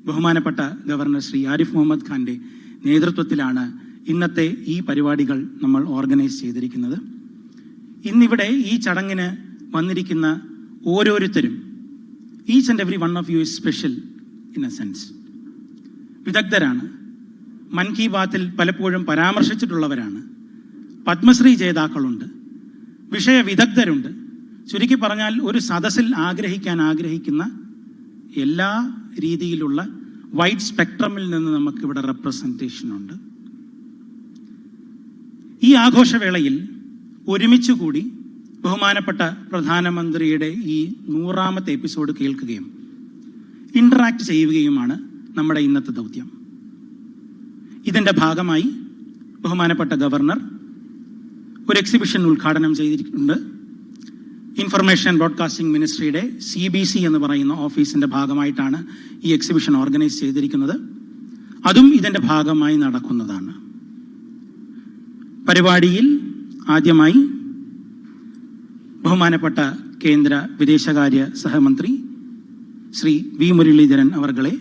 ബഹുമാനപ്പെട്ട ഗവർണർ ശ്രീ ആരിഫ് മുഹമ്മദ് ഖാന്റെ നേതൃത്വത്തിലാണ് ഇന്നത്തെ ഈ പരിപാടികൾ നമ്മൾ ഓർഗനൈസ് ചെയ്തിരിക്കുന്നത്. ഇന്നിവിടെ ഈ ചടങ്ങിന് വന്നിരിക്കുന്ന ഓരോരുത്തരും, each and every one of you is special in a sense. വിദഗ്ധരാണ്, മൻ കി ബാത്തിൽ പലപ്പോഴും പരാമർശിച്ചിട്ടുള്ളവരാണ്, പത്മശ്രീ ജേതാക്കളുണ്ട്, വിഷയ വിദഗ്ധരുണ്ട്. ചുരുക്കി പറഞ്ഞാൽ ഒരു സദസ്സിൽ ആഗ്രഹിക്കുന്ന എല്ലാ രീതിയിലുള്ള വൈഡ് സ്പെക്ട്രമിൽ നിന്ന് നമുക്കിവിടെ റെപ്രസെൻറ്റേഷൻ ഉണ്ട്. ഈ ആഘോഷവേളയിൽ ഒരുമിച്ച് കൂടി ബഹുമാനപ്പെട്ട പ്രധാനമന്ത്രിയുടെ ഈ 100ാമത്തെ എപ്പിസോഡ് കേൾക്കുകയും ഇൻറ്ററാക്ട് ചെയ്യുകയുമാണ് നമ്മുടെ ഇന്നത്തെ ദൗത്യം. ഇതിൻ്റെ ഭാഗമായി ബഹുമാനപ്പെട്ട ഗവർണർ ഒരു എക്സിബിഷൻ ഉദ്ഘാടനം ചെയ്തിട്ടുണ്ട്. ഇൻഫർമേഷൻ ബ്രോഡ്കാസ്റ്റിംഗ് മിനിസ്ട്രിയുടെ CBC എന്ന് പറയുന്ന ഓഫീസിൻ്റെ ഭാഗമായിട്ടാണ് ഈ എക്സിബിഷൻ ഓർഗനൈസ് ചെയ്തിരിക്കുന്നത്. അതും ഇതിൻ്റെ ഭാഗമായി നടക്കുന്നതാണ്. പരിപാടിയിൽ ആദ്യമായി ബഹുമാനപ്പെട്ട കേന്ദ്ര വിദേശകാര്യ സഹമന്ത്രി ശ്രീ വി മുരളീധരൻ അവർകളെ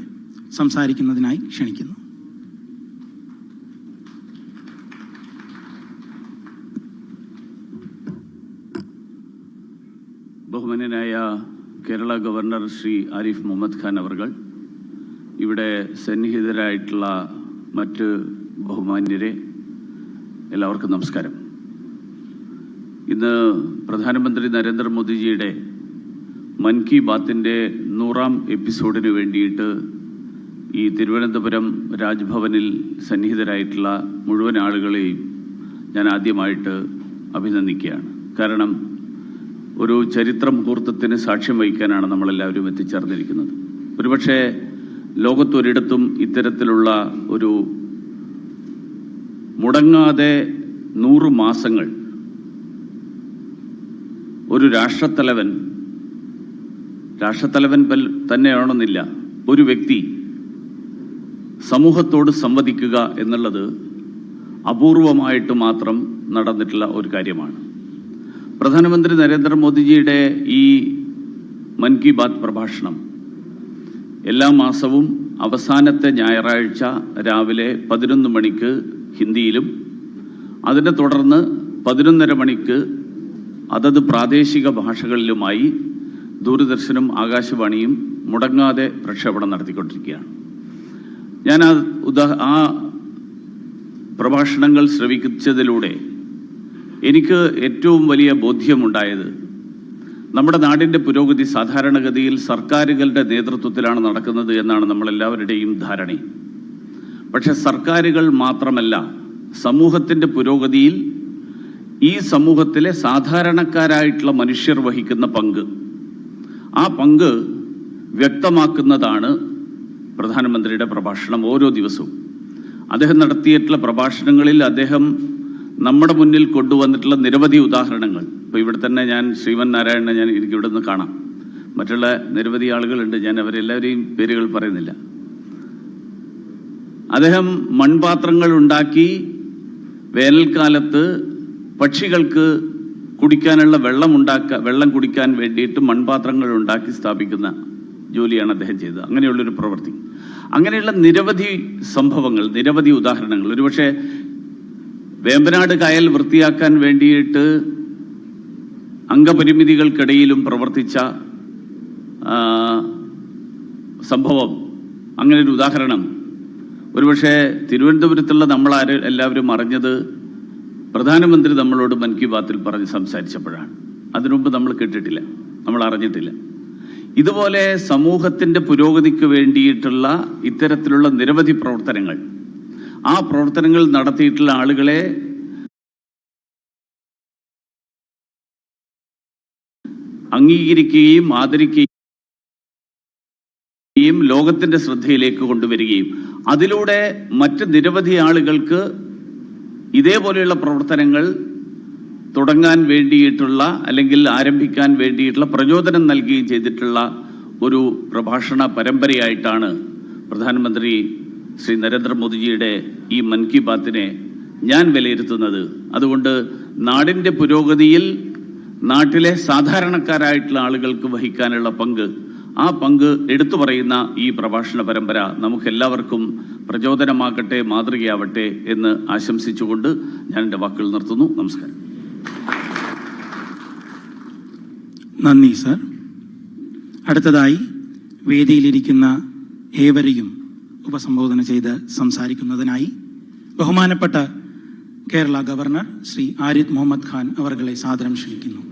സംസാരിക്കുന്നതിനായി ക്ഷണിക്കുന്നു. ബഹുമാന്യനായ കേരള ഗവർണർ ശ്രീ ആരിഫ് മുഹമ്മദ് ഖാൻ അവർകൾ, ഇവിടെ സന്നിഹിതരായിട്ടുള്ള മറ്റ് ബഹുമാന്യരെ, എല്ലാവർക്കും നമസ്കാരം. ഇന്ന് പ്രധാനമന്ത്രി നരേന്ദ്രമോദിജിയുടെ മൻ കി ബാത്തിൻ്റെ 100ാം എപ്പിസോഡിന് വേണ്ടിയിട്ട് ഈ തിരുവനന്തപുരം രാജ്ഭവനിൽ സന്നിഹിതരായിട്ടുള്ള മുഴുവൻ ആളുകളെയും ഞാൻ ആദ്യമായിട്ട് അഭിനന്ദിക്കുകയാണ്. കാരണം ഒരു ചരിത്ര മുഹൂർത്തത്തിന് സാക്ഷ്യം വഹിക്കാനാണ് നമ്മളെല്ലാവരും എത്തിച്ചേർന്നിരിക്കുന്നത്. ഒരുപക്ഷെ ലോകത്തൊരിടത്തും ഇത്തരത്തിലുള്ള ഒരു മുടങ്ങാതെ 100 മാസങ്ങൾ ഒരു രാഷ്ട്രത്തലവൻ തന്നെയാണെന്നില്ല, ഒരു വ്യക്തി സമൂഹത്തോട് സംവദിക്കുക എന്നുള്ളത് അപൂർവമായിട്ട് മാത്രം നടന്നിട്ടുള്ള ഒരു കാര്യമാണ്. പ്രധാനമന്ത്രി നരേന്ദ്രമോദിജിയുടെ ഈ മൻ കി ബാത്ത് പ്രഭാഷണം എല്ലാ മാസവും അവസാനത്തെ ഞായറാഴ്ച രാവിലെ 11 മണിക്ക് ഹിന്ദിയിലും അതിനെ തുടർന്ന് 11:30 മണിക്ക് അതത് പ്രാദേശിക ഭാഷകളിലുമായി ദൂരദർശനും ആകാശവാണിയും മുടങ്ങാതെ പ്രക്ഷേപണം നടത്തിക്കൊണ്ടിരിക്കുകയാണ്. ഞാൻ ആ പ്രഭാഷണങ്ങൾ ശ്രവിച്ചതിലൂടെ എനിക്ക് ഏറ്റവും വലിയ ബോധ്യമുണ്ടായത്, നമ്മുടെ നാടിൻ്റെ പുരോഗതി സാധാരണഗതിയിൽ സർക്കാരുകളുടെ നേതൃത്വത്തിലാണ് നടക്കുന്നത് എന്നാണ് നമ്മളെല്ലാവരുടെയും ധാരണ. പക്ഷെ സർക്കാരുകൾ മാത്രമല്ല, സമൂഹത്തിൻ്റെ പുരോഗതിയിൽ ഈ സമൂഹത്തിലെ സാധാരണക്കാരായിട്ടുള്ള മനുഷ്യർ വഹിക്കുന്ന പങ്ക്, ആ പങ്ക് വ്യക്തമാക്കുന്നതാണ് പ്രധാനമന്ത്രിയുടെ പ്രഭാഷണം. ഓരോ ദിവസവും അദ്ദേഹം നടത്തിയിട്ടുള്ള പ്രഭാഷണങ്ങളിൽ അദ്ദേഹം നമ്മുടെ മുന്നിൽ കൊണ്ടുവന്നിട്ടുള്ള നിരവധി ഉദാഹരണങ്ങൾ. ഇപ്പോൾ ഇവിടെ തന്നെ ഞാൻ ശ്രീമൻ നാരായണനെ എനിക്കിവിടെ നിന്ന് കാണാം, മറ്റുള്ള നിരവധി ആളുകളുണ്ട്, ഞാൻ അവരെല്ലാവരെയും പേരുകൾ പറയുന്നില്ല. അദ്ദേഹം മൺപാത്രങ്ങൾ ഉണ്ടാക്കി വേനൽക്കാലത്ത് പക്ഷികൾക്ക് കുടിക്കാനുള്ള വെള്ളം കുടിക്കാൻ വേണ്ടിയിട്ട് മൺപാത്രങ്ങൾ ഉണ്ടാക്കി സ്ഥാപിക്കുന്ന ജോലിയാണ് അദ്ദേഹം ചെയ്തത്. അങ്ങനെയുള്ളൊരു പ്രവൃത്തി, അങ്ങനെയുള്ള നിരവധി സംഭവങ്ങൾ, നിരവധി ഉദാഹരണങ്ങൾ. ഒരുപക്ഷെ വേമ്പനാട് കായൽ വൃത്തിയാക്കാൻ വേണ്ടിയിട്ട് അംഗപരിമിതികൾക്കിടയിലും പ്രവർത്തിച്ച സംഭവം, അങ്ങനൊരു ഉദാഹരണം ഒരുപക്ഷെ തിരുവനന്തപുരത്തുള്ള എല്ലാവരും അറിഞ്ഞത് പ്രധാനമന്ത്രി നമ്മളോട് മൻ കി ബാത്തിൽ പറഞ്ഞ് സംസാരിച്ചപ്പോഴാണ്. അതിനുമുമ്പ് നമ്മൾ കേട്ടിട്ടില്ല, നമ്മൾ അറിഞ്ഞിട്ടില്ല. ഇതുപോലെ സമൂഹത്തിൻ്റെ പുരോഗതിക്ക് വേണ്ടിയിട്ടുള്ള ഇത്തരത്തിലുള്ള നിരവധി പ്രവർത്തനങ്ങൾ, ആ പ്രവർത്തനങ്ങൾ നടത്തിയിട്ടുള്ള ആളുകളെ അംഗീകരിക്കുകയും ആദരിക്കുകയും ലോകത്തിൻ്റെ ശ്രദ്ധയിലേക്ക് കൊണ്ടുവരികയും അതിലൂടെ മറ്റ് നിരവധി ആളുകൾക്ക് ഇതേപോലെയുള്ള പ്രവർത്തനങ്ങൾ തുടങ്ങാൻ വേണ്ടിയിട്ടുള്ള അല്ലെങ്കിൽ ആരംഭിക്കാൻ വേണ്ടിയിട്ടുള്ള പ്രചോദനം നൽകുകയും ചെയ്തിട്ടുള്ള ഒരു പ്രഭാഷണ പരമ്പരയായിട്ടാണ് പ്രധാനമന്ത്രി ശ്രീ നരേന്ദ്രമോദിജിയുടെ ഈ മൻ കി ബാത്തിനെ ഞാൻ വിലയിരുത്തുന്നത്. അതുകൊണ്ട് നാടിൻ്റെ പുരോഗതിയിൽ നാട്ടിലെ സാധാരണക്കാരായിട്ടുള്ള ആളുകൾക്ക് വഹിക്കാനുള്ള പങ്ക്, ആ പങ്ക് എടുത്തു പറയുന്ന ഈ പ്രഭാഷണ പരമ്പര നമുക്കെല്ലാവർക്കും പ്രചോദനമാകട്ടെ, മാതൃകയാവട്ടെ എന്ന് ആശംസിച്ചുകൊണ്ട് ഞാൻ എൻ്റെ വാക്കുകൾ നിർത്തുന്നു. നമസ്കാരം. നന്ദി സർ. അടുത്തതായി വേദിയിലിരിക്കുന്ന ഏവരെയും ഉപസംബോധന ചെയ്ത് സംസാരിക്കുന്നതിനായി ബഹുമാനപ്പെട്ട കേരള ഗവർണർ ശ്രീ ആരിഫ് മുഹമ്മദ് ഖാൻ അവർകളെ സാദരം ക്ഷണിക്കുന്നു.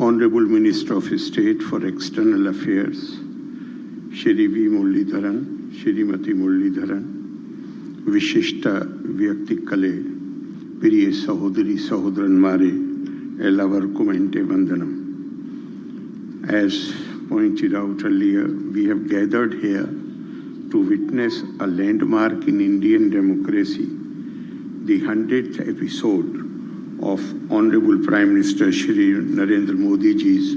Honorable Minister of State for External Affairs, Shri V. Muralidharan, Shrimati Muralidharan, Vishishta Vyaktikale, Priye Sahodari Sahodranmare, Elavarkum Ente Vandanam. As pointed out earlier, we have gathered here to witness a landmark in Indian democracy, the 100th episode of Honorable Prime Minister Shri Narendra Modi ji's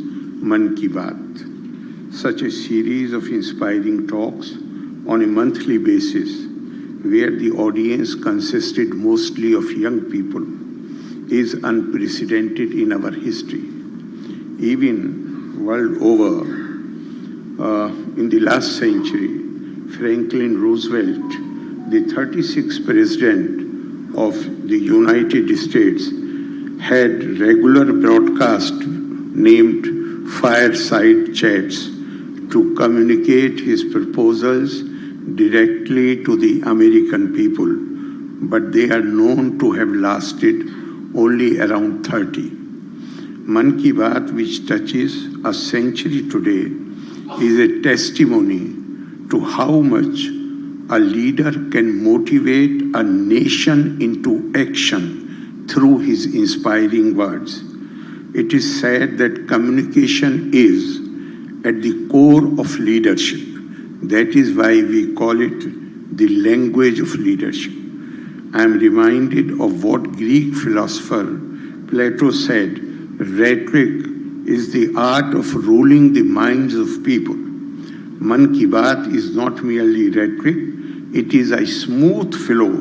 Mann Ki Baat. Such a series of inspiring talks on a monthly basis, where the audience consisted mostly of young people, is unprecedented in our history. Even world over, in the last century, Franklin Roosevelt, the 36th President of the United States, had regular broadcast named fireside chats to communicate his proposals directly to the American people, but they are known to have lasted only around 30. Mann Ki Baat, which touches a century today, is a testimony to how much a leader can motivate a nation into action through his inspiring words. It is said that communication is at the core of leadership. That is why we call it the language of leadership. I am reminded of what Greek philosopher Plato said, rhetoric is the art of ruling the minds of people. Mann Ki Baat is not merely rhetoric, it is a smooth flow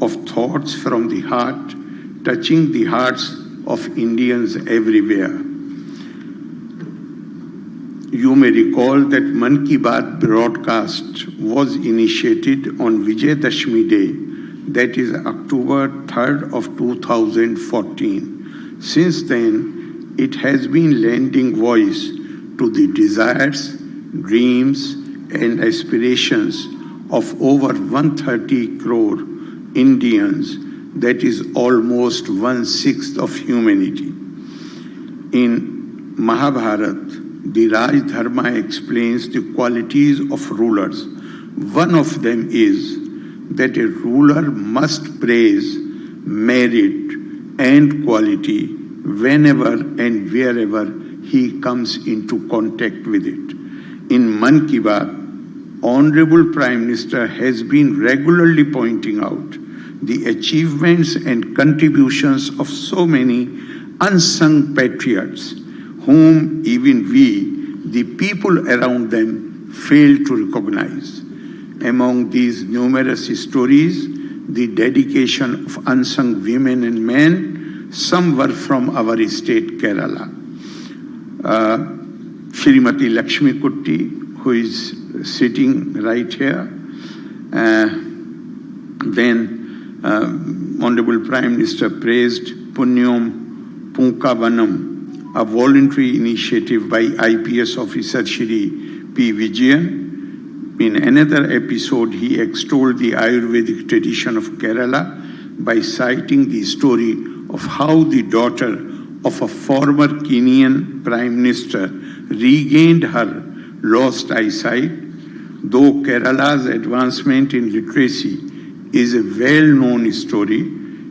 of thoughts from the heart, touching the hearts of Indians everywhere. You may recall that Mann Ki Baat broadcast was initiated on Vijayadashmi Day, that is October 3rd of 2014. Since then, it has been lending voice to the desires, dreams, and aspirations of over 130 crore Indians, that is almost 1/6 of humanity. In Mahabharata, the Raj Dharma explains the qualities of rulers. One of them is that a ruler must praise merit and quality whenever and wherever he comes into contact with it. In Mann Ki Baat, Honorable Prime Minister has been regularly pointing out the achievements and contributions of so many unsung patriots whom even we, the people around them, fail to recognize. Among these numerous stories, the dedication of unsung women and men, some were from our state Kerala. Shrimati Lakshmi Kutti, who is sitting right here. Then Honorable Prime Minister praised Punyam Punkavanam, a voluntary initiative by IPS officer Shri P. Vijayan. In another episode, he extolled the Ayurvedic tradition of Kerala by citing the story of how the daughter of a former Kenyan Prime Minister regained her lost eyesight. Though Kerala's advancement in literacy is a well-known story,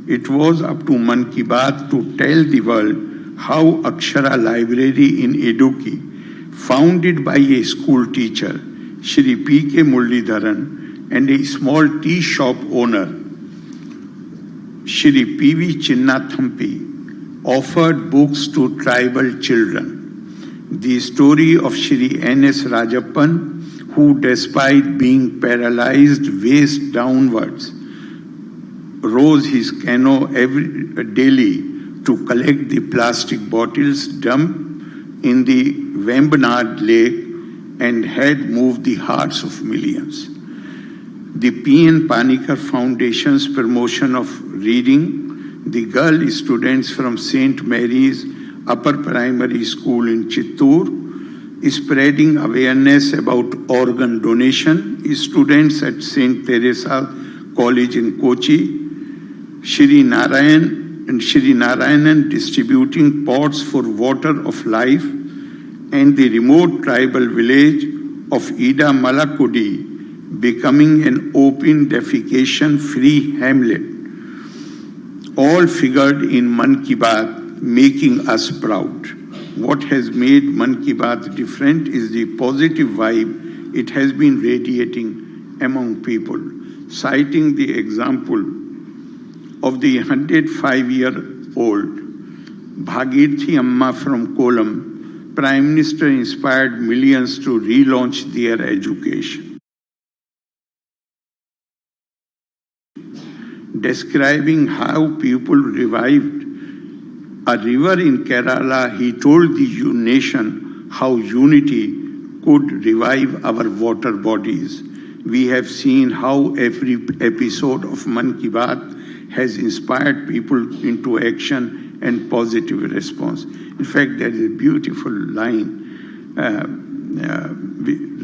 it was up to Mann Ki Baat to tell the world how Akshara Library in Idukki, founded by a school teacher, Shri P.K. Muralidharan, and a small tea shop owner, Shri P.V. Chinnathampi, offered books to tribal children. The story of Shri N.S. Rajappan, who despite being paralyzed waist downwards, rose his canoe daily to collect the plastic bottles dumped in the Vembanad Lake and had moved the hearts of millions. The P.N. Panikkar Foundation's promotion of reading, the girl students from St. Mary's Upper Primary School in Chittoor, spreading awareness about organ donation, students at St. Teresa College in Kochi, Shri Narayanan distributing pots for water of life, and the remote tribal village of Ida Malakudi becoming an open defecation-free hamlet, all figured in Mann Ki Baat, making us proud. What has made Mann Ki Baat different is the positive vibe it has been radiating among people, citing the example of the 105-year-old Bhagirthi Amma from Kollam. Prime Minister inspired millions to relaunch their education. Describing how people revived a river in Kerala, he told the nation how unity could revive our water bodies. We have seen how every episode of Mann Ki Baat has inspired people into action and positive response. In fact, there is a beautiful line,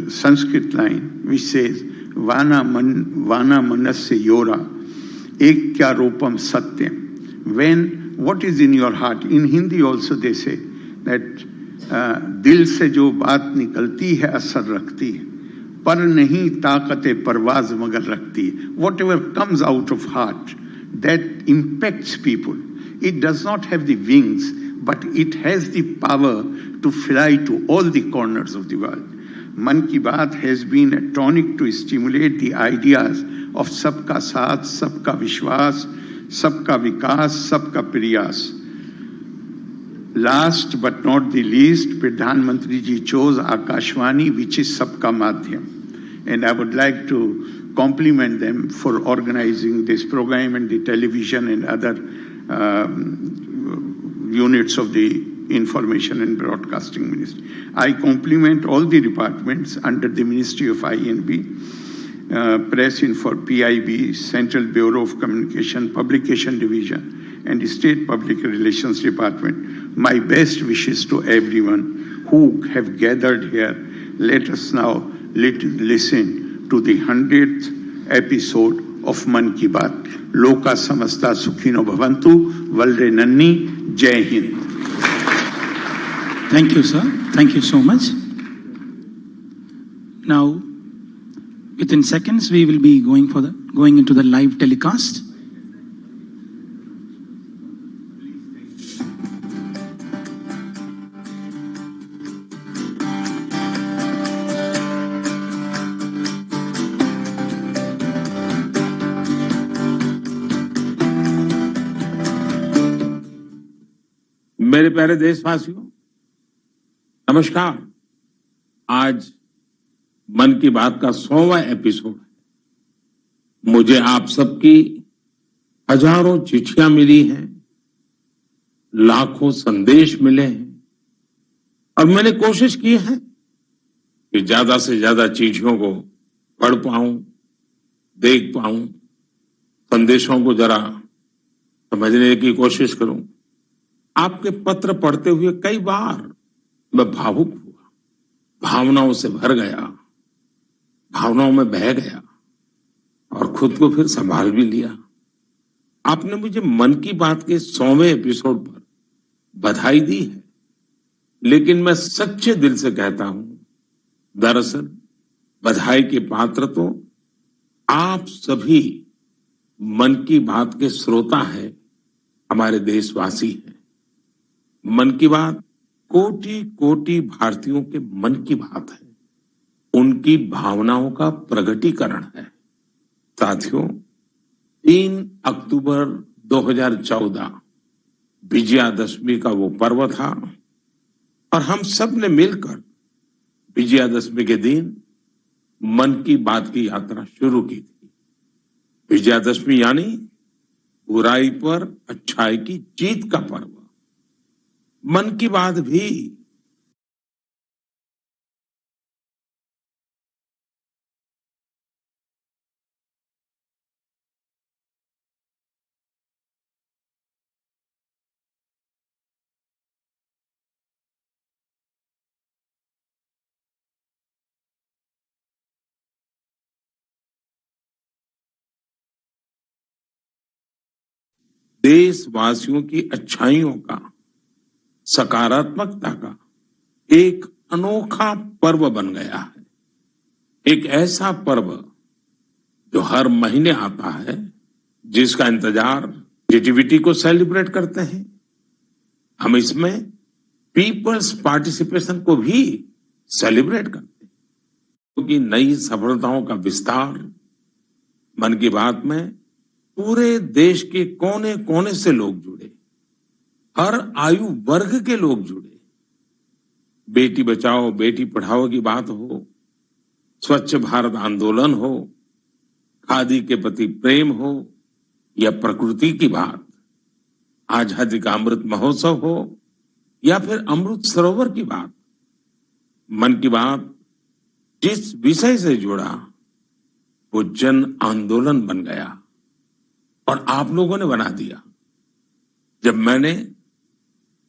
Sanskrit line, which says, Vana manasya yora, ekya ropam satyam. When, what is in your heart? In Hindi also they say that dil se jo baat nikalti hai asar rakhti hai, par nahi taaqat-e parwaaz magar rakhti hai. Whatever comes out of heart, that impacts people. It does not have the wings, but it has the power to fly to all the corners of the world. Mann Ki Baat has been a tonic to stimulate the ideas of sabka saath, sabka vishwas, sabka vikas, sabka priyas. Last but not the least, Pradhan Mantri ji chose Akashvani, which is sabka madhyam. And I would like to compliment them for organizing this program and the television and other units of the Information and Broadcasting Ministry. I compliment all the departments under the Ministry of INB, Press Info, PIB, Central Bureau of Communication, Publication Division, and the State Public Relations Department. My best wishes to everyone who have gathered here. Let us now listen to the 100th episode of Mann Ki Baat. Loka samasta sukhino bhavantu, valre nanni, Jai Hind. Thank you, sir. Thank you so much. Now, within seconds, we will be going into the live telecast. मेरे प्यारे देशवासियों, नमस्कार। आज मन की बात का 100वां episode है। मुझे आप सबकी हजारों चिट्ठियां मिली हैं, लाखों संदेश मिले हैं और मैंने कोशिश की है कि ज्यादा से ज्यादा चिट्ठियों को पढ़ पाऊं, देख पाऊं, संदेशों को जरा समझने की कोशिश करूं। आपके पत्र पढ़ते हुए कई बार मैं भावुक हुआ, भावनाओं से भर गया, भावनाओं में बह गया और खुद को फिर संभाल भी लिया। आपने मुझे मन की बात के 100वें एपिसोड पर बधाई दी है, लेकिन मैं सच्चे दिल से कहता हूं, दरअसल बधाई के पात्र तो आप सभी मन की बात के श्रोता हैं, हमारे देशवासी हैं। मन की बात कोटि कोटि भारतीयों के मन की बात है, उनकी भावनाओं का प्रकटीकरण है। साथियों, 3 अक्टूबर 2014 विजयादशमी का वो पर्व था और हम सब ने मिलकर विजयादशमी के दिन मन की बात की यात्रा शुरू की थी। विजयादशमी यानी बुराई पर अच्छाई की जीत का पर्व। मन की बात भी देशवासियों की अच्छाइयों का, सकारात्मकता का एक अनोखा पर्व बन गया है। एक ऐसा पर्व जो हर महीने आता है, जिसका इंतजार क्रिएटिविटी को सेलिब्रेट करते हैं। हम इसमें पीपल्स पार्टिसिपेशन को भी सेलिब्रेट करते हैं, क्योंकि नई सफलताओं का विस्तार मन की बात में पूरे देश के कोने कोने से लोग जुड़े, हर आयु वर्ग के लोग जुड़े। बेटी बचाओ बेटी पढ़ाओ की बात हो, स्वच्छ भारत आंदोलन हो, खादी के प्रति प्रेम हो या प्रकृति की बात, आजादी का अमृत महोत्सव हो या फिर अमृत सरोवर की बात, मन की बात जिस विषय से जुड़ा वो जन आंदोलन बन गया और आप लोगों ने बना दिया। जब मैंने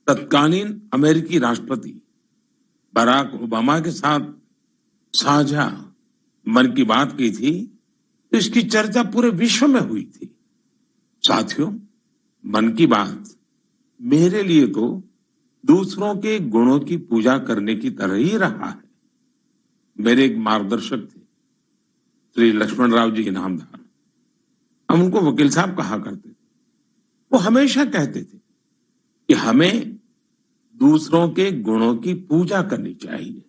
तत्कालीन अमेरिकी राष्ट्रपति बराक ओबामा के साथ साझा मन की बात की थी, तो इसकी चर्चा पूरे विश्व में हुई थी। साथियों, मन की बात मेरे लिए तो दूसरों के गुणों की पूजा करने की तरह ही रहा है। मेरे एक मार्गदर्शक थे, श्री लक्ष्मण राव जी इनामदार। हम उनको वकील साहब कहा करते थे। वो हमेशा कहते थे कि हमें दूसरों के गुणों की पूजा करनी चाहिए।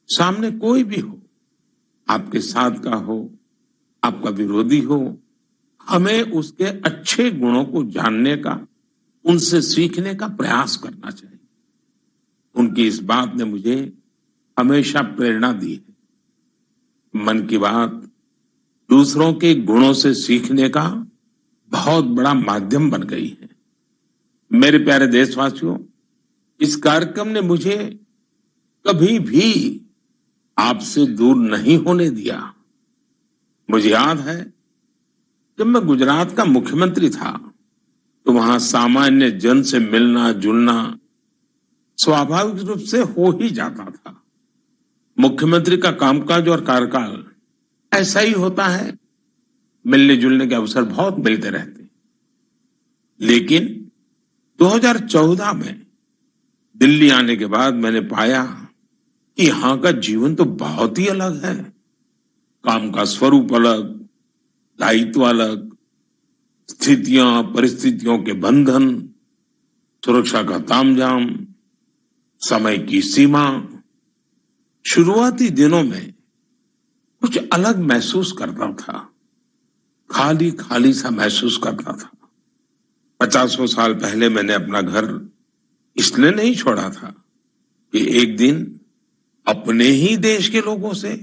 सामने कोई भी हो, आपके साथ का हो, आपका विरोधी हो, हमें उसके अच्छे गुणों को जानने का, उनसे सीखने का प्रयास करना चाहिए। उनकी इस बात ने मुझे हमेशा प्रेरणा दी है। मन की बात दूसरों के गुणों से सीखने का बहुत बड़ा माध्यम बन गई है। मेरे प्यारे देशवासियों, इस कार्यक्रम ने मुझे कभी भी आपसे दूर नहीं होने दिया। मुझे याद है जब मैं गुजरात का मुख्यमंत्री था, तो वहां सामान्य जन से मिलना जुलना स्वाभाविक रूप से हो ही जाता था। मुख्यमंत्री का कामकाज और कार्यकाल ऐसा ही होता है, मिलने जुलने के अवसर बहुत मिलते रहते। लेकिन 2014 में दिल्ली आने के बाद मैंने पाया कि यहां का जीवन तो बहुत ही अलग है। काम का स्वरूप अलग, दायित्व अलग, स्थितियां परिस्थितियों के बंधन, सुरक्षा का तामझाम, समय की सीमा। शुरुआती दिनों में कुछ अलग महसूस करता था, खाली खाली सा महसूस करता था। 50 साल पहले मैंने अपना घर इसलिए नहीं छोड़ा था कि एक दिन अपने ही देश के लोगों से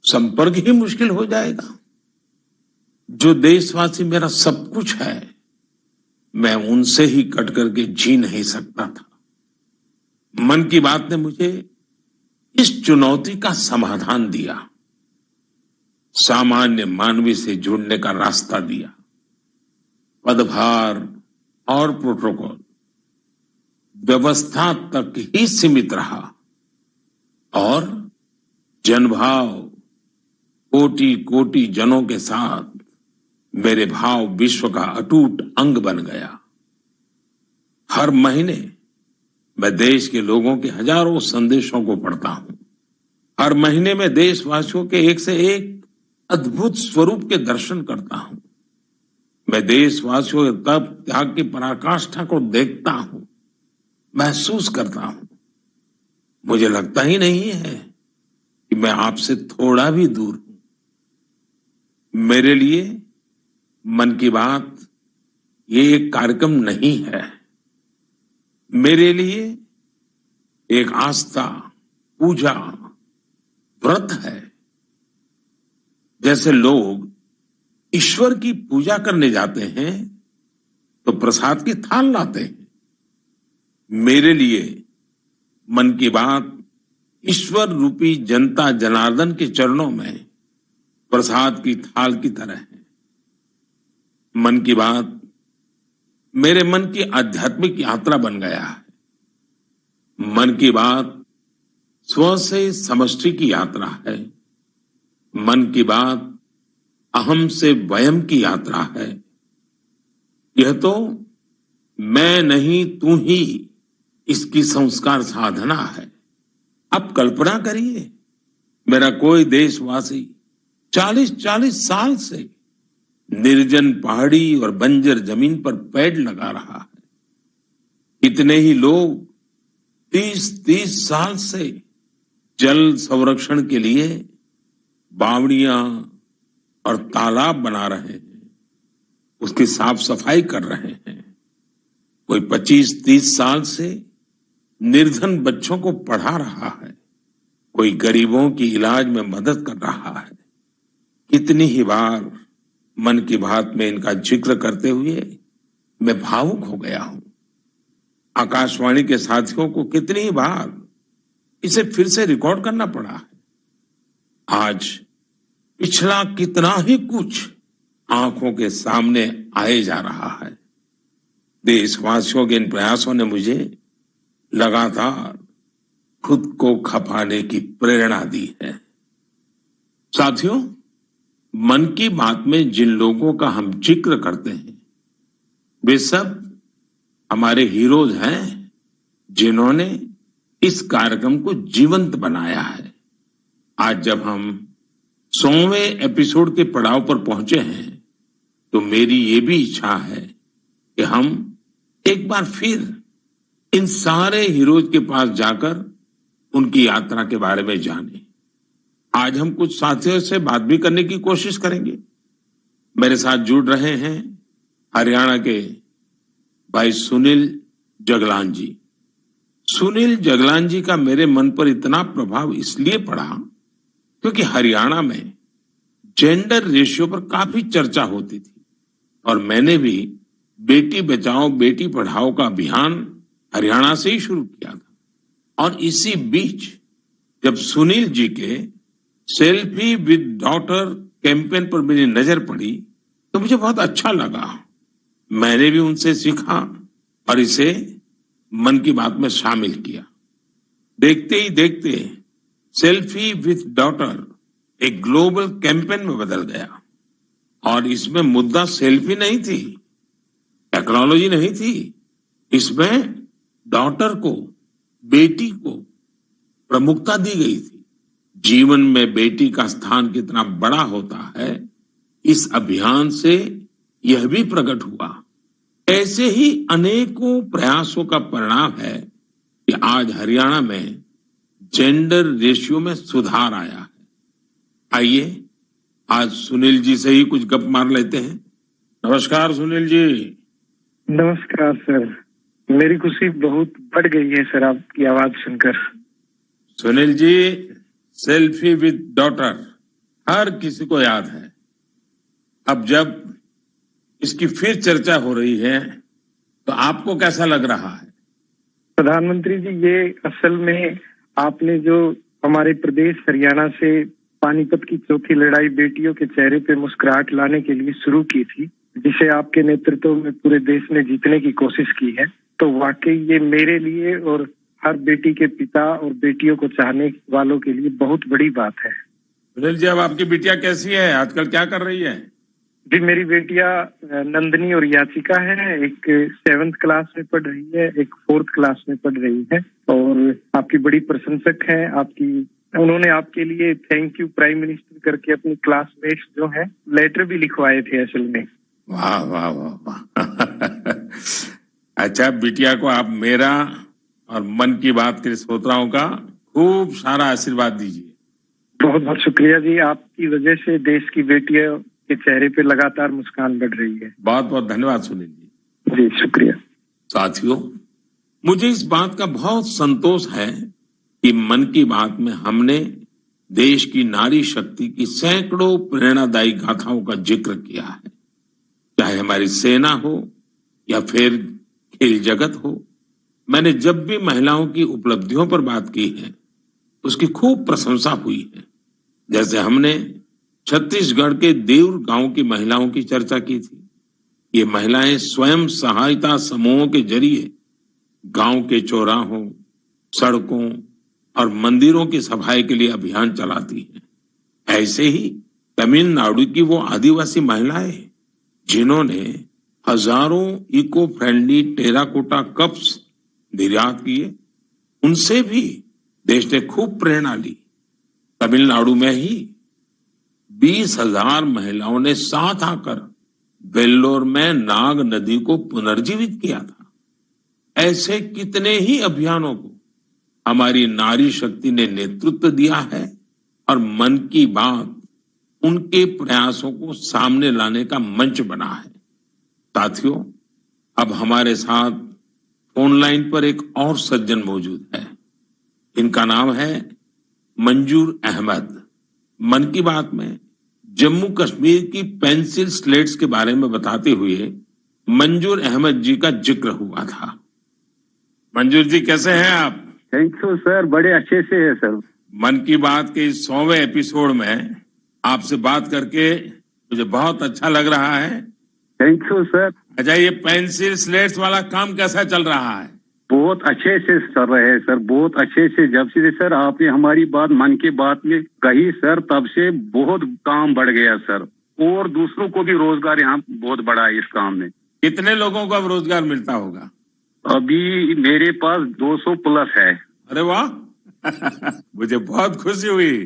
संपर्क ही मुश्किल हो जाएगा। जो देशवासी मेरा सब कुछ है, मैं उनसे ही कट करके जी नहीं सकता था। मन की बात ने मुझे इस चुनौती का समाधान दिया, सामान्य मानवी से जुड़ने का रास्ता दिया। पदभार और प्रोटोकॉल व्यवस्था तक ही सीमित रहा और जनभाव कोटि कोटि जनों के साथ मेरे भाव विश्व का अटूट अंग बन गया। हर महीने मैं देश के लोगों के हजारों संदेशों को पढ़ता हूं। हर महीने में देशवासियों के एक से एक अद्भुत स्वरूप के दर्शन करता हूं। मैं देशवासियों के तप त्याग की पराकाष्ठा को देखता हूं, महसूस करता हूं। मुझे लगता ही नहीं है कि मैं आपसे थोड़ा भी दूर हूं। मेरे लिए मन की बात ये एक कार्यक्रम नहीं है, मेरे लिए एक आस्था, पूजा, व्रत है। जैसे लोग ईश्वर की पूजा करने जाते हैं तो प्रसाद की थाल लाते हैं, मेरे लिए मन की बात ईश्वर रूपी जनता जनार्दन के चरणों में प्रसाद की थाल की तरह है। मन की बात मेरे मन की आध्यात्मिक यात्रा बन गया है। मन की बात स्व से समष्टि की यात्रा है। मन की बात अहम से वयम की यात्रा है। यह तो मैं नहीं तू ही इसकी संस्कार साधना है। अब कल्पना करिए, मेरा कोई देशवासी 40-40 साल से निर्जन पहाड़ी और बंजर जमीन पर पेड़ लगा रहा है। कितने ही लोग 30-30 साल से जल संरक्षण के लिए बावड़ियां और तालाब बना रहे हैं, उसकी साफ सफाई कर रहे हैं। कोई 25-30 साल से निर्धन बच्चों को पढ़ा रहा है, कोई गरीबों की इलाज में मदद कर रहा है। कितनी ही बार मन की बात में इनका जिक्र करते हुए मैं भावुक हो गया हूं। आकाशवाणी के साथियों को कितनी ही बार इसे फिर से रिकॉर्ड करना पड़ा है। आज पिछला कितना ही कुछ आंखों के सामने आए जा रहा है। देशवासियों के इन प्रयासों ने मुझे लगातार खुद को खपाने की प्रेरणा दी है। साथियों, मन की बात में जिन लोगों का हम जिक्र करते हैं वे सब हमारे हीरोज हैं, जिन्होंने इस कार्यक्रम को जीवंत बनाया है। आज जब हम 100वें एपिसोड के पड़ाव पर पहुंचे हैं तो मेरी ये भी इच्छा है कि हम एक बार फिर इन सारे हीरोज के पास जाकर उनकी यात्रा के बारे में जानें। आज हम कुछ साथियों से बात भी करने की कोशिश करेंगे। मेरे साथ जुड़ रहे हैं हरियाणा के भाई सुनील जगलान जी। सुनील जगलान जी का मेरे मन पर इतना प्रभाव इसलिए पड़ा क्योंकि हरियाणा में जेंडर रेशियो पर काफी चर्चा होती थी और मैंने भी बेटी बचाओ बेटी पढ़ाओ का अभियान हरियाणा से ही शुरू किया था। और इसी बीच जब सुनील जी के सेल्फी विद डॉटर कैंपेन पर मेरी नजर पड़ी तो मुझे बहुत अच्छा लगा। मैंने भी उनसे सीखा और इसे मन की बात में शामिल किया। देखते ही देखते सेल्फी विद डॉटर एक ग्लोबल कैंपेन में बदल गया और इसमें मुद्दा सेल्फी नहीं थी, टेक्नोलॉजी नहीं थी, इसमें डॉटर को, बेटी को प्रमुखता दी गई थी। जीवन में बेटी का स्थान कितना बड़ा होता है, इस अभियान से यह भी प्रकट हुआ। ऐसे ही अनेकों प्रयासों का परिणाम है कि आज हरियाणा में जेंडर रेशियो में सुधार आया है। आइए आज सुनील जी से ही कुछ गप मार लेते हैं। नमस्कार सुनील जी। नमस्कार सर, मेरी खुशी बहुत बढ़ गई है सर आपकी आवाज सुनकर। Sunil ji, selfie with daughter हर किसी को याद है। अब जब इसकी फिर चर्चा हो रही है तो आपको कैसा लग रहा है? प्रधानमंत्री जी, ये असल में आपने जो हमारे प्रदेश हरियाणा से पानीपत की चौथी लड़ाई बेटियों के चेहरे पे मुस्कुराहट लाने के लिए शुरू की थी, जिसे आपके नेतृत्व में पूरे देश ने जीतने की कोशिश की है, तो वाकई ये मेरे लिए और हर बेटी के पिता और बेटियों को चाहने वालों के लिए बहुत बड़ी बात है। सुनील जी, अब आपकी बिटिया कैसी है, आजकल क्या कर रही है? जी, मेरी बेटिया नंदनी और याचिका है। एक 7th क्लास में पढ़ रही है, एक 4th क्लास में पढ़ रही है और आपकी बड़ी प्रशंसक है। उन्होंने आपके लिए थैंक यू प्राइम मिनिस्टर करके अपनी क्लासमेट्स जो है लेटर भी लिखवाए थे असल में। वाह वाह वाह वाह। अच्छा, बिटिया को आप मेरा और मन की बात के श्रोताओं का खूब सारा आशीर्वाद दीजिए। बहुत बहुत शुक्रिया जी, आपकी वजह से देश की बेटियों के चेहरे पे लगातार मुस्कान बढ़ रही है। बहुत बहुत धन्यवाद सुनील जी। जी शुक्रिया। साथियों, मुझे इस बात का बहुत संतोष है कि मन की बात में हमने देश की नारी शक्ति की सैकड़ों प्रेरणादायी गाथाओं का जिक्र किया है। चाहे हमारी सेना हो या फिर खेल जगत हो, मैंने जब भी महिलाओं की उपलब्धियों पर बात की है उसकी खूब प्रशंसा हुई है। जैसे हमने छत्तीसगढ़ के देउर गांव की महिलाओं की चर्चा की थी। ये महिलाएं स्वयं सहायता समूहों के जरिए गांव के चौराहों, सड़कों और मंदिरों की सफाई के लिए अभियान चलाती हैं। ऐसे ही तमिलनाडु की वो आदिवासी महिलाएं जिन्होंने हजारों इको फ्रेंडली टेराकोटा कप्स निर्यात किए, उनसे भी देश ने खूब प्रेरणा ली। तमिलनाडु में ही 20,000 महिलाओं ने साथ आकर वेल्लोर में नाग नदी को पुनर्जीवित किया था। ऐसे कितने ही अभियानों को हमारी नारी शक्ति ने नेतृत्व दिया है और मन की बात उनके प्रयासों को सामने लाने का मंच बना है। साथियों, अब हमारे साथ फोन लाइन पर एक और सज्जन मौजूद है। इनका नाम है मंजूर अहमद। मन की बात में जम्मू कश्मीर की पेंसिल स्लेट्स के बारे में बताते हुए मंजूर अहमद जी का जिक्र हुआ था। मंजूर जी, कैसे हैं आप? थैंक यू सर, बड़े अच्छे से है सर। मन की बात के 100वें एपिसोड में आपसे बात करके मुझे बहुत अच्छा लग रहा है। Thank you sir. अच्छा, ये पेंसिल स्लेट्स वाला काम कैसा चल रहा है? बहुत अच्छे से चल रहे हैं सर, बहुत अच्छे से। जब से सर आपने हमारी बात मन की बात में कही सर, तब से बहुत काम बढ़ गया सर, और दूसरों को भी रोजगार यहाँ बहुत बड़ा है इस काम में। कितने लोगों को अब रोजगार मिलता होगा? अभी मेरे पास 200 प्लस है। अरे वाह मुझे बहुत खुशी हुई।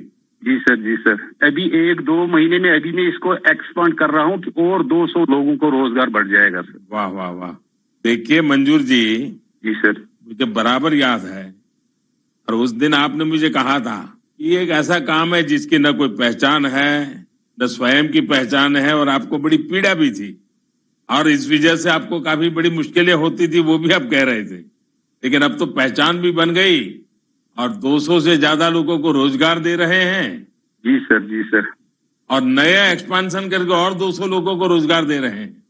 जी सर, जी सर। अभी 1-2 महीने में अभी मैं इसको एक्सपांड कर रहा हूँ कि और 200 लोगों को रोजगार बढ़ जाएगा सर। वाह वाह वाह। देखिए मंजूर जी, जी सर, मुझे बराबर याद है, और उस दिन आपने मुझे कहा था कि ये एक ऐसा काम है जिसकी न कोई पहचान है, न स्वयं की पहचान है, और आपको बड़ी पीड़ा भी थी, और इस वजह से आपको काफी बड़ी मुश्किलें होती थी, वो भी आप कह रहे थे। लेकिन अब तो पहचान भी बन गई और 200 से ज्यादा लोगों को रोजगार दे रहे हैं। जी सर, जी सर। और नया एक्सपांशन करके और 200 लोगों को रोजगार दे रहे हैं।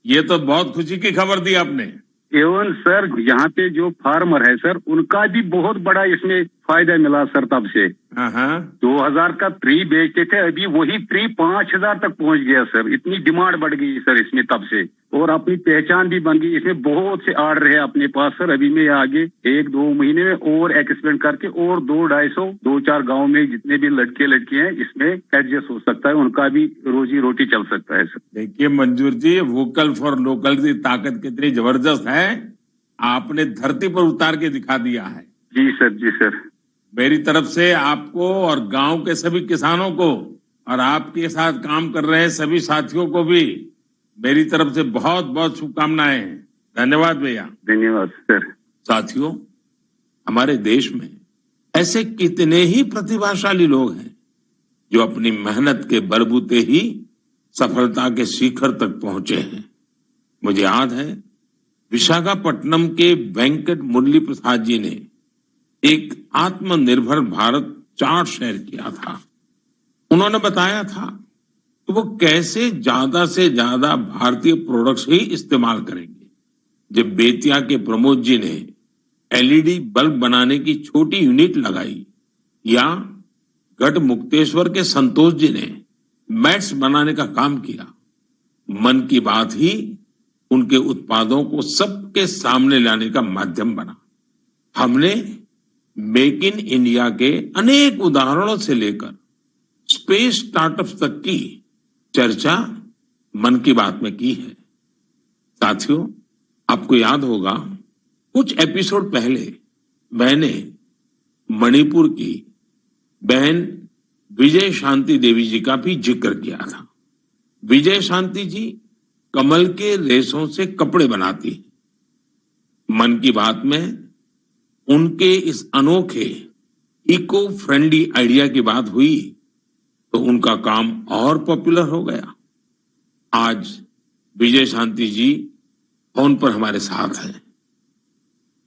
ये तो बहुत खुशी की खबर दी आपने। एवं सर, यहाँ पे जो फार्मर है सर, उनका भी बहुत बड़ा इसमें फायदा मिला सर। तब से 2000 का ट्री बेचते थे, अभी वही ट्री 5000 तक पहुंच गया सर। इतनी डिमांड बढ़ गई सर इसमें तब से, और अपनी पहचान भी बन गई। इसमें बहुत से आर्डर है अपने पास सर। अभी मैं आगे 1-2 महीने में और एक्सपेंड करके और 200-250 2-4 गाँव में जितने भी लड़के लड़की हैं इसमें एडजस्ट हो सकता है, उनका भी रोजी रोटी चल सकता है सर। देखिए मंजूर जी, वोकल फॉर लोकल की ताकत कितनी जबरदस्त है, आपने धरती पर उतार के दिखा दिया है। जी सर, जी सर। मेरी तरफ से आपको और गांव के सभी किसानों को और आपके साथ काम कर रहे सभी साथियों को भी मेरी तरफ से बहुत बहुत शुभकामनाएं। धन्यवाद भैया। धन्यवाद सर। साथियों, हमारे देश में ऐसे कितने ही प्रतिभाशाली लोग हैं जो अपनी मेहनत के बलबूते ही सफलता के शिखर तक पहुंचे हैं। मुझे याद है विशाखापट्टनम के वेंकट मुरली प्रसाद जी ने एक आत्मनिर्भर भारत चार्ट शेयर किया था। उन्होंने बताया था कि वो कैसे ज्यादा से ज्यादा भारतीय प्रोडक्ट्स ही इस्तेमाल करेंगे। जब बेतिया के प्रमोद जी ने एलईडी बल्ब बनाने की छोटी यूनिट लगाई, या गढ़ मुक्तेश्वर के संतोष जी ने मैट्स बनाने का काम किया, मन की बात ही उनके उत्पादों को सबके सामने लाने का माध्यम बना। हमने मेक इन इंडिया के अनेक उदाहरणों से लेकर स्पेस स्टार्टअप्स तक की चर्चा मन की बात में की है। साथियों, आपको याद होगा कुछ एपिसोड पहले मैंने मणिपुर की बहन विजय शांति देवी जी का भी जिक्र किया था। विजय शांति जी कमल के रेशों से कपड़े बनाती हैं। मन की बात में उनके इस अनोखे इको फ्रेंडली आइडिया की बात हुई तो उनका काम और पॉपुलर हो गया। आज विजय शांति जी फोन पर हमारे साथ हैं।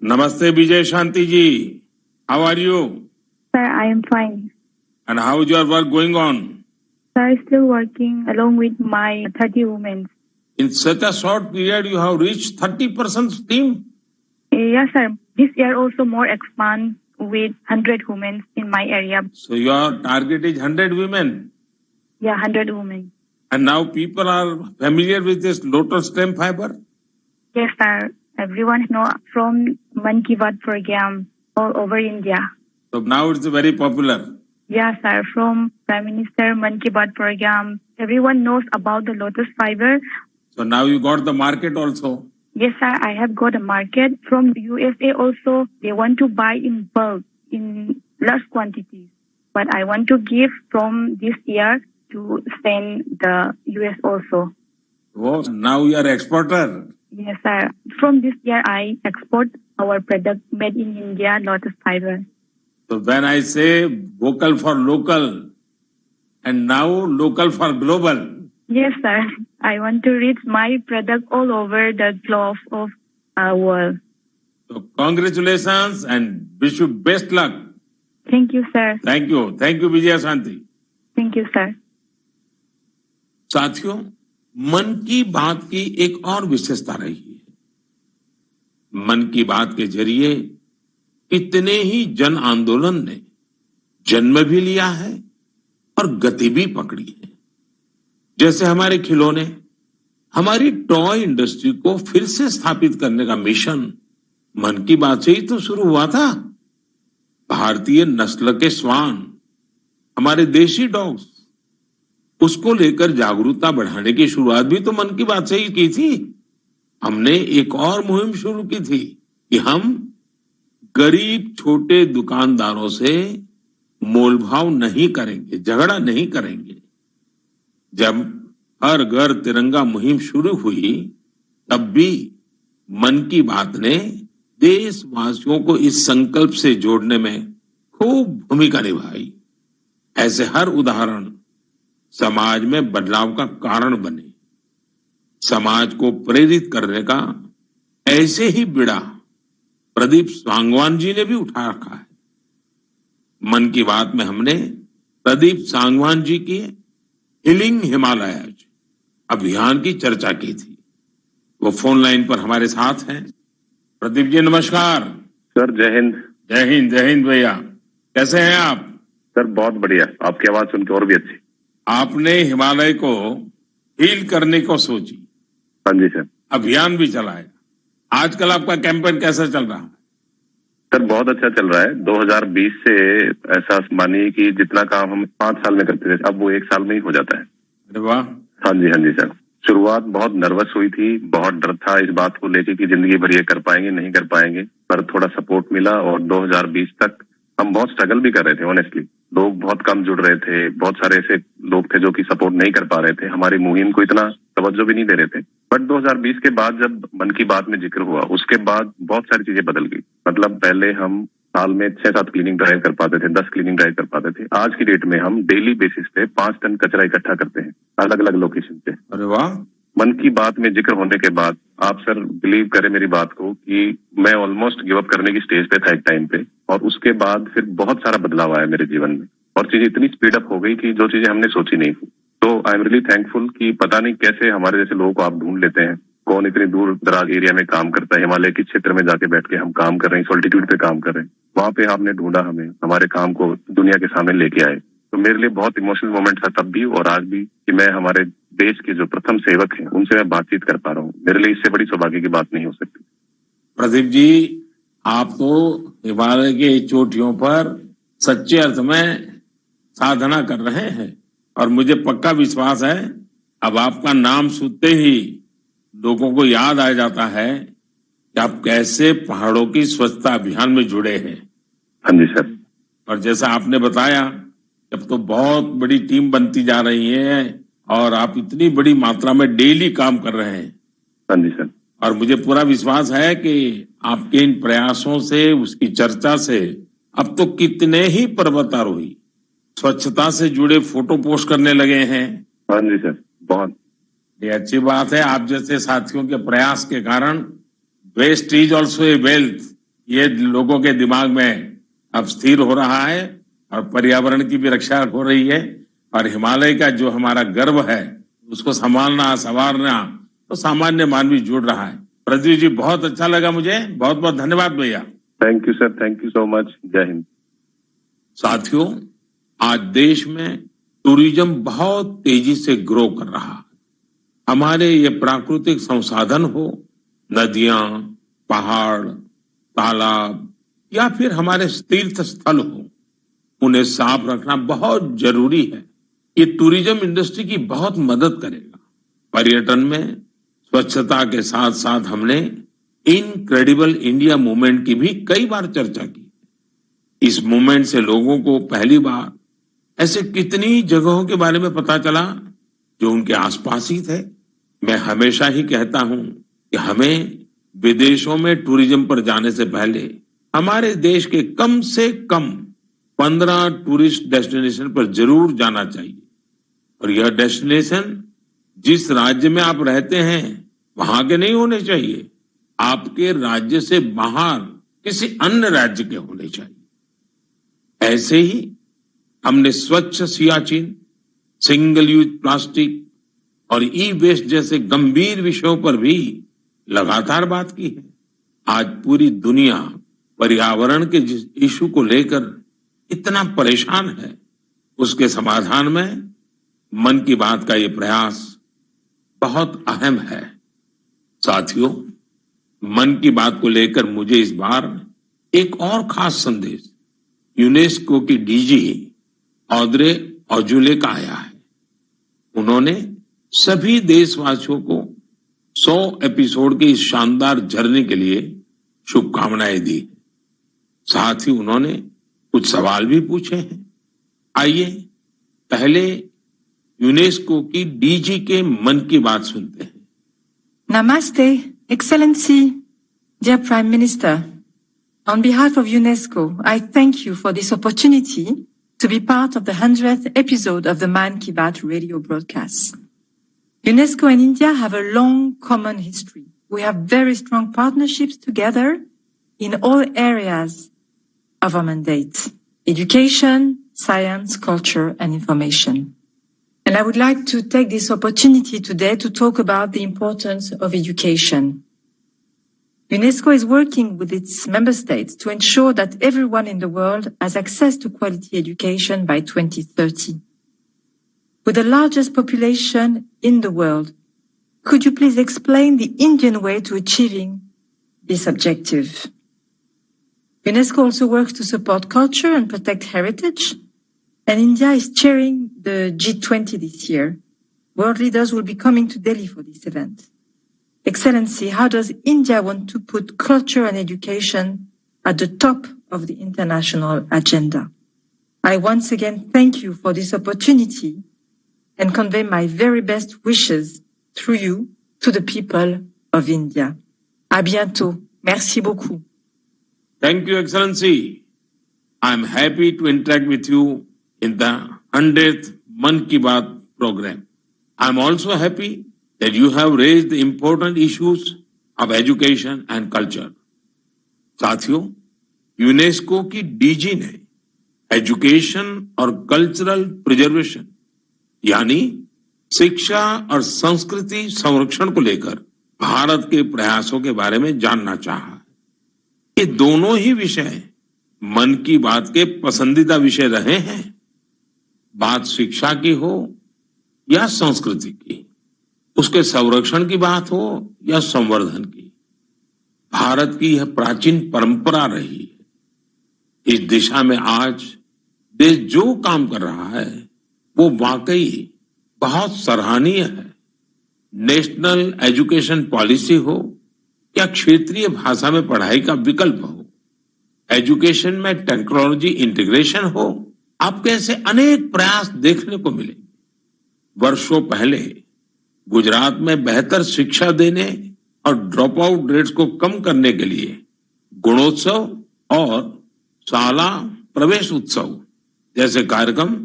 Namaste, Vijay Shanti ji. How are you? Sir, I am fine. And how is your work going on? Sir, still working along with my 30 women. In such a short period, you have reached 30% team. Yes, sir. This year also more expand with 100 women in my area. So your target is 100 women. Yeah, 100 women. And now people are familiar with this lotus stem fiber? Yes, sir. Everyone know from Mann Ki Baat program all over India. So now it's very popular. Yes, sir. From Prime Minister Mann Ki Baat program, everyone knows about the lotus fiber. So now you got the market also. Yes, sir. I have got a market from USA also. They want to buy in bulk, in large quantities. But I want to give from this year to send the US also. Oh, now you are exporter. Yes, sir. From this year, I export our product made in India, lotus fiber. So when I say vocal for local and now local for global. Yes, sir. I want to reach my product all over the globe of our world. So congratulations and wish you best luck. Thank you, sir. Thank you. Thank you, Vijaya Shanti. Thank you, sir. साथियों, मन की बात की एक और विशेषता रही है। मन की बात के जरिए कितने ही जन आंदोलन ने जन्म भी लिया है और गति भी पकड़ी है। जैसे हमारे खिलौने, हमारी टॉय इंडस्ट्री को फिर से स्थापित करने का मिशन मन की बात से ही तो शुरू हुआ था। भारतीय नस्ल के श्वान, हमारे देशी डॉग्स, उसको लेकर जागरूकता बढ़ाने की शुरुआत भी तो मन की बात से ही की थी। हमने एक और मुहिम शुरू की थी कि हम गरीब छोटे दुकानदारों से मोलभाव नहीं करेंगे, झगड़ा नहीं करेंगे। जब हर घर तिरंगा मुहिम शुरू हुई, तब भी मन की बात ने देशवासियों को इस संकल्प से जोड़ने में खूब भूमिका निभाई। ऐसे हर उदाहरण समाज में बदलाव का कारण बने। समाज को प्रेरित करने का ऐसे ही बीड़ा प्रदीप सांगवान जी ने भी उठा रखा है। मन की बात में हमने प्रदीप सांगवान जी की हीलिंग हिमालयज अभियान की चर्चा की थी। वो फोन लाइन पर हमारे साथ हैं। प्रदीप जी नमस्कार। सर जय हिंद। जय हिंद, जय हिंद भैया। कैसे हैं आप? सर बहुत बढ़िया, आपकी आवाज सुनकर और भी अच्छी। आपने हिमालय को हील करने को सोची। हाँ जी सर। अभियान भी चलाया। आजकल आपका कैंपेन कैसा चल रहा है? सर बहुत अच्छा चल रहा है। 2020 से ऐसा मानिए कि जितना काम हम 5 साल में करते थे, अब वो 1 साल में ही हो जाता है। अरे वाह। हाँ जी सर। शुरुआत बहुत नर्वस हुई थी, बहुत डर था इस बात को लेके कि जिंदगी भर ये कर पाएंगे नहीं कर पाएंगे, पर थोड़ा सपोर्ट मिला और 2020 तक हम बहुत स्ट्रगल भी कर रहे थे। ऑनेस्टली लोग बहुत कम जुड़ रहे थे, बहुत सारे ऐसे लोग थे जो कि सपोर्ट नहीं कर पा रहे थे, हमारी मुहिम को इतना तवज्जो भी नहीं दे रहे थे। बट 2020 के बाद जब मन की बात में जिक्र हुआ, उसके बाद बहुत सारी चीजें बदल गई। मतलब पहले हम साल में 6-7 क्लीनिंग ड्राइव कर पाते थे, 10 क्लीनिंग ड्राइव कर पाते थे। आज की डेट में हम डेली बेसिस पे 5 टन कचरा इकट्ठा करते हैं अलग अलग लोकेशन पे। अरे वाह। मन की बात में जिक्र होने के बाद आप सर बिलीव करें मेरी बात को कि मैं ऑलमोस्ट गिव अप करने की स्टेज पे था एक टाइम पे, और उसके बाद फिर बहुत सारा बदलाव आया मेरे जीवन में और चीजें इतनी स्पीड अप हो गई कि जो चीजें हमने सोची नहीं थी। तो आई एम रियली थैंकफुल कि पता नहीं कैसे हमारे जैसे लोगों को आप ढूंढ लेते हैं, कौन इतनी दूर दराज एरिया में काम करता है, हिमालय के क्षेत्र में जाके बैठ के हम काम कर रहे हैं, सॉल्टिट्यूड पे काम कर रहे हैं, वहां पे आपने ढूंढा हमें, हमारे काम को दुनिया के सामने लेके आए। तो मेरे लिए बहुत इमोशनल मोमेंट था तब भी और आज भी कि मैं हमारे देश के जो प्रथम सेवक हैं उनसे मैं बातचीत कर पा रहा हूँ। मेरे लिए इससे बड़ी सौभाग्य की बात नहीं हो सकती। प्रदीप जी, आप तो हिमालय के चोटियों पर सच्चे अर्थ में साधना कर रहे हैं और मुझे पक्का विश्वास है अब आपका नाम सुनते ही लोगों को याद आ जाता है कि आप कैसे पहाड़ों की स्वच्छता अभियान में जुड़े हैं। हाँ जी सर। और जैसा आपने बताया, अब तो बहुत बड़ी टीम बनती जा रही है और आप इतनी बड़ी मात्रा में डेली काम कर रहे हैं। हाँ जी सर। और मुझे पूरा विश्वास है कि आपके इन प्रयासों से, उसकी चर्चा से अब तो कितने ही पर्वतारोही स्वच्छता से जुड़े फोटो पोस्ट करने लगे हैं। हाँ जी सर, बहुत ये अच्छी बात है। आप जैसे साथियों के प्रयास के कारण waste is also a wealth ये लोगों के दिमाग में अब स्थिर हो रहा है और पर्यावरण की भी रक्षा हो रही है और हिमालय का जो हमारा गर्व है उसको संभालना संवारना तो सामान्य मानवी जुड़ रहा है। पृथ्वी जी, बहुत अच्छा लगा मुझे, बहुत बहुत धन्यवाद भैया। Thank you sir, thank you so much. जय हिंद। साथियों, आज देश में टूरिज्म बहुत तेजी से ग्रो कर रहा है। हमारे ये प्राकृतिक संसाधन हो, नदियां, पहाड़, तालाब या फिर हमारे तीर्थ स्थल हो, उन्हें साफ रखना बहुत जरूरी है। ये टूरिज्म इंडस्ट्री की बहुत मदद करेगा। पर्यटन में स्वच्छता के साथ साथ हमने इनक्रेडिबल इंडिया मूवमेंट की भी कई बार चर्चा की। इस मूवमेंट से लोगों को पहली बार ऐसे कितनी जगहों के बारे में पता चला जो उनके आसपास ही थे। मैं हमेशा ही कहता हूं कि हमें विदेशों में टूरिज्म पर जाने से पहले हमारे देश के कम से कम 15 टूरिस्ट डेस्टिनेशन पर जरूर जाना चाहिए। और यह डेस्टिनेशन जिस राज्य में आप रहते हैं वहां के नहीं होने चाहिए, आपके राज्य से बाहर किसी अन्य राज्य के होने चाहिए। ऐसे ही हमने स्वच्छ सियाचिन, सिंगल यूज प्लास्टिक और ई वेस्ट जैसे गंभीर विषयों पर भी लगातार बात की है। आज पूरी दुनिया पर्यावरण के जिस इशू को लेकर इतना परेशान है, उसके समाधान में मन की बात का ये प्रयास बहुत अहम है। साथियों, मन की बात को लेकर मुझे इस बार एक और खास संदेश यूनेस्को की डीजी ऑद्रे ऑजुले का आया है। उन्होंने सभी देशवासियों को 100 एपिसोड की इस शानदार जर्नी के लिए शुभकामनाएं दी। साथ ही उन्होंने कुछ सवाल भी पूछे हैं। आइए पहले यूनेस्को की डीजी के मन की बात सुनते हैं। Namaste, Excellency, dear Prime Minister. On behalf of UNESCO, I thank you for this opportunity to be part of the 100th episode of the Mann Ki Baat radio broadcast. UNESCO and India have a long common history. We have very strong partnerships together in all areas of our mandate: education, science, culture, and information. And I would like to take this opportunity today to talk about the importance of education. UNESCO is working with its member states to ensure that everyone in the world has access to quality education by 2030. With the largest population in the world, could you please explain the Indian way to achieving this objective? UNESCO also works to support culture and protect heritage. And India is chairing the G20 this year. World leaders will be coming to Delhi for this event. Excellency, how does India want to put culture and education at the top of the international agenda? I once again thank you for this opportunity and convey my very best wishes through you to the people of India. À bientôt. Merci beaucoup. Thank you, Excellency. I'm happy to interact with you in the 100th Mann Ki Baat program. I'm also happy that you have raised the important issues of education and culture. साथियों, UNESCO की DG ने education और cultural preservation यानी शिक्षा और संस्कृति संरक्षण को लेकर भारत के प्रयासों के बारे में जानना चाहा। ये दोनों ही विषय मन की बात के पसंदीदा विषय रहे हैं। बात शिक्षा की हो या संस्कृति की, उसके संरक्षण की बात हो या संवर्धन की, भारत की यह प्राचीन परंपरा रही है। इस दिशा में आज देश जो काम कर रहा है वो वाकई बहुत सराहनीय है। नेशनल एजुकेशन पॉलिसी हो या क्षेत्रीय भाषा में पढ़ाई का विकल्प हो, एजुकेशन में टेक्नोलॉजी इंटीग्रेशन हो, आपके ऐसे अनेक प्रयास देखने को मिले। वर्षों पहले गुजरात में बेहतर शिक्षा देने और ड्रॉप आउट रेट्स को कम करने के लिए गुणोत्सव और शाला प्रवेश उत्सव जैसे कार्यक्रम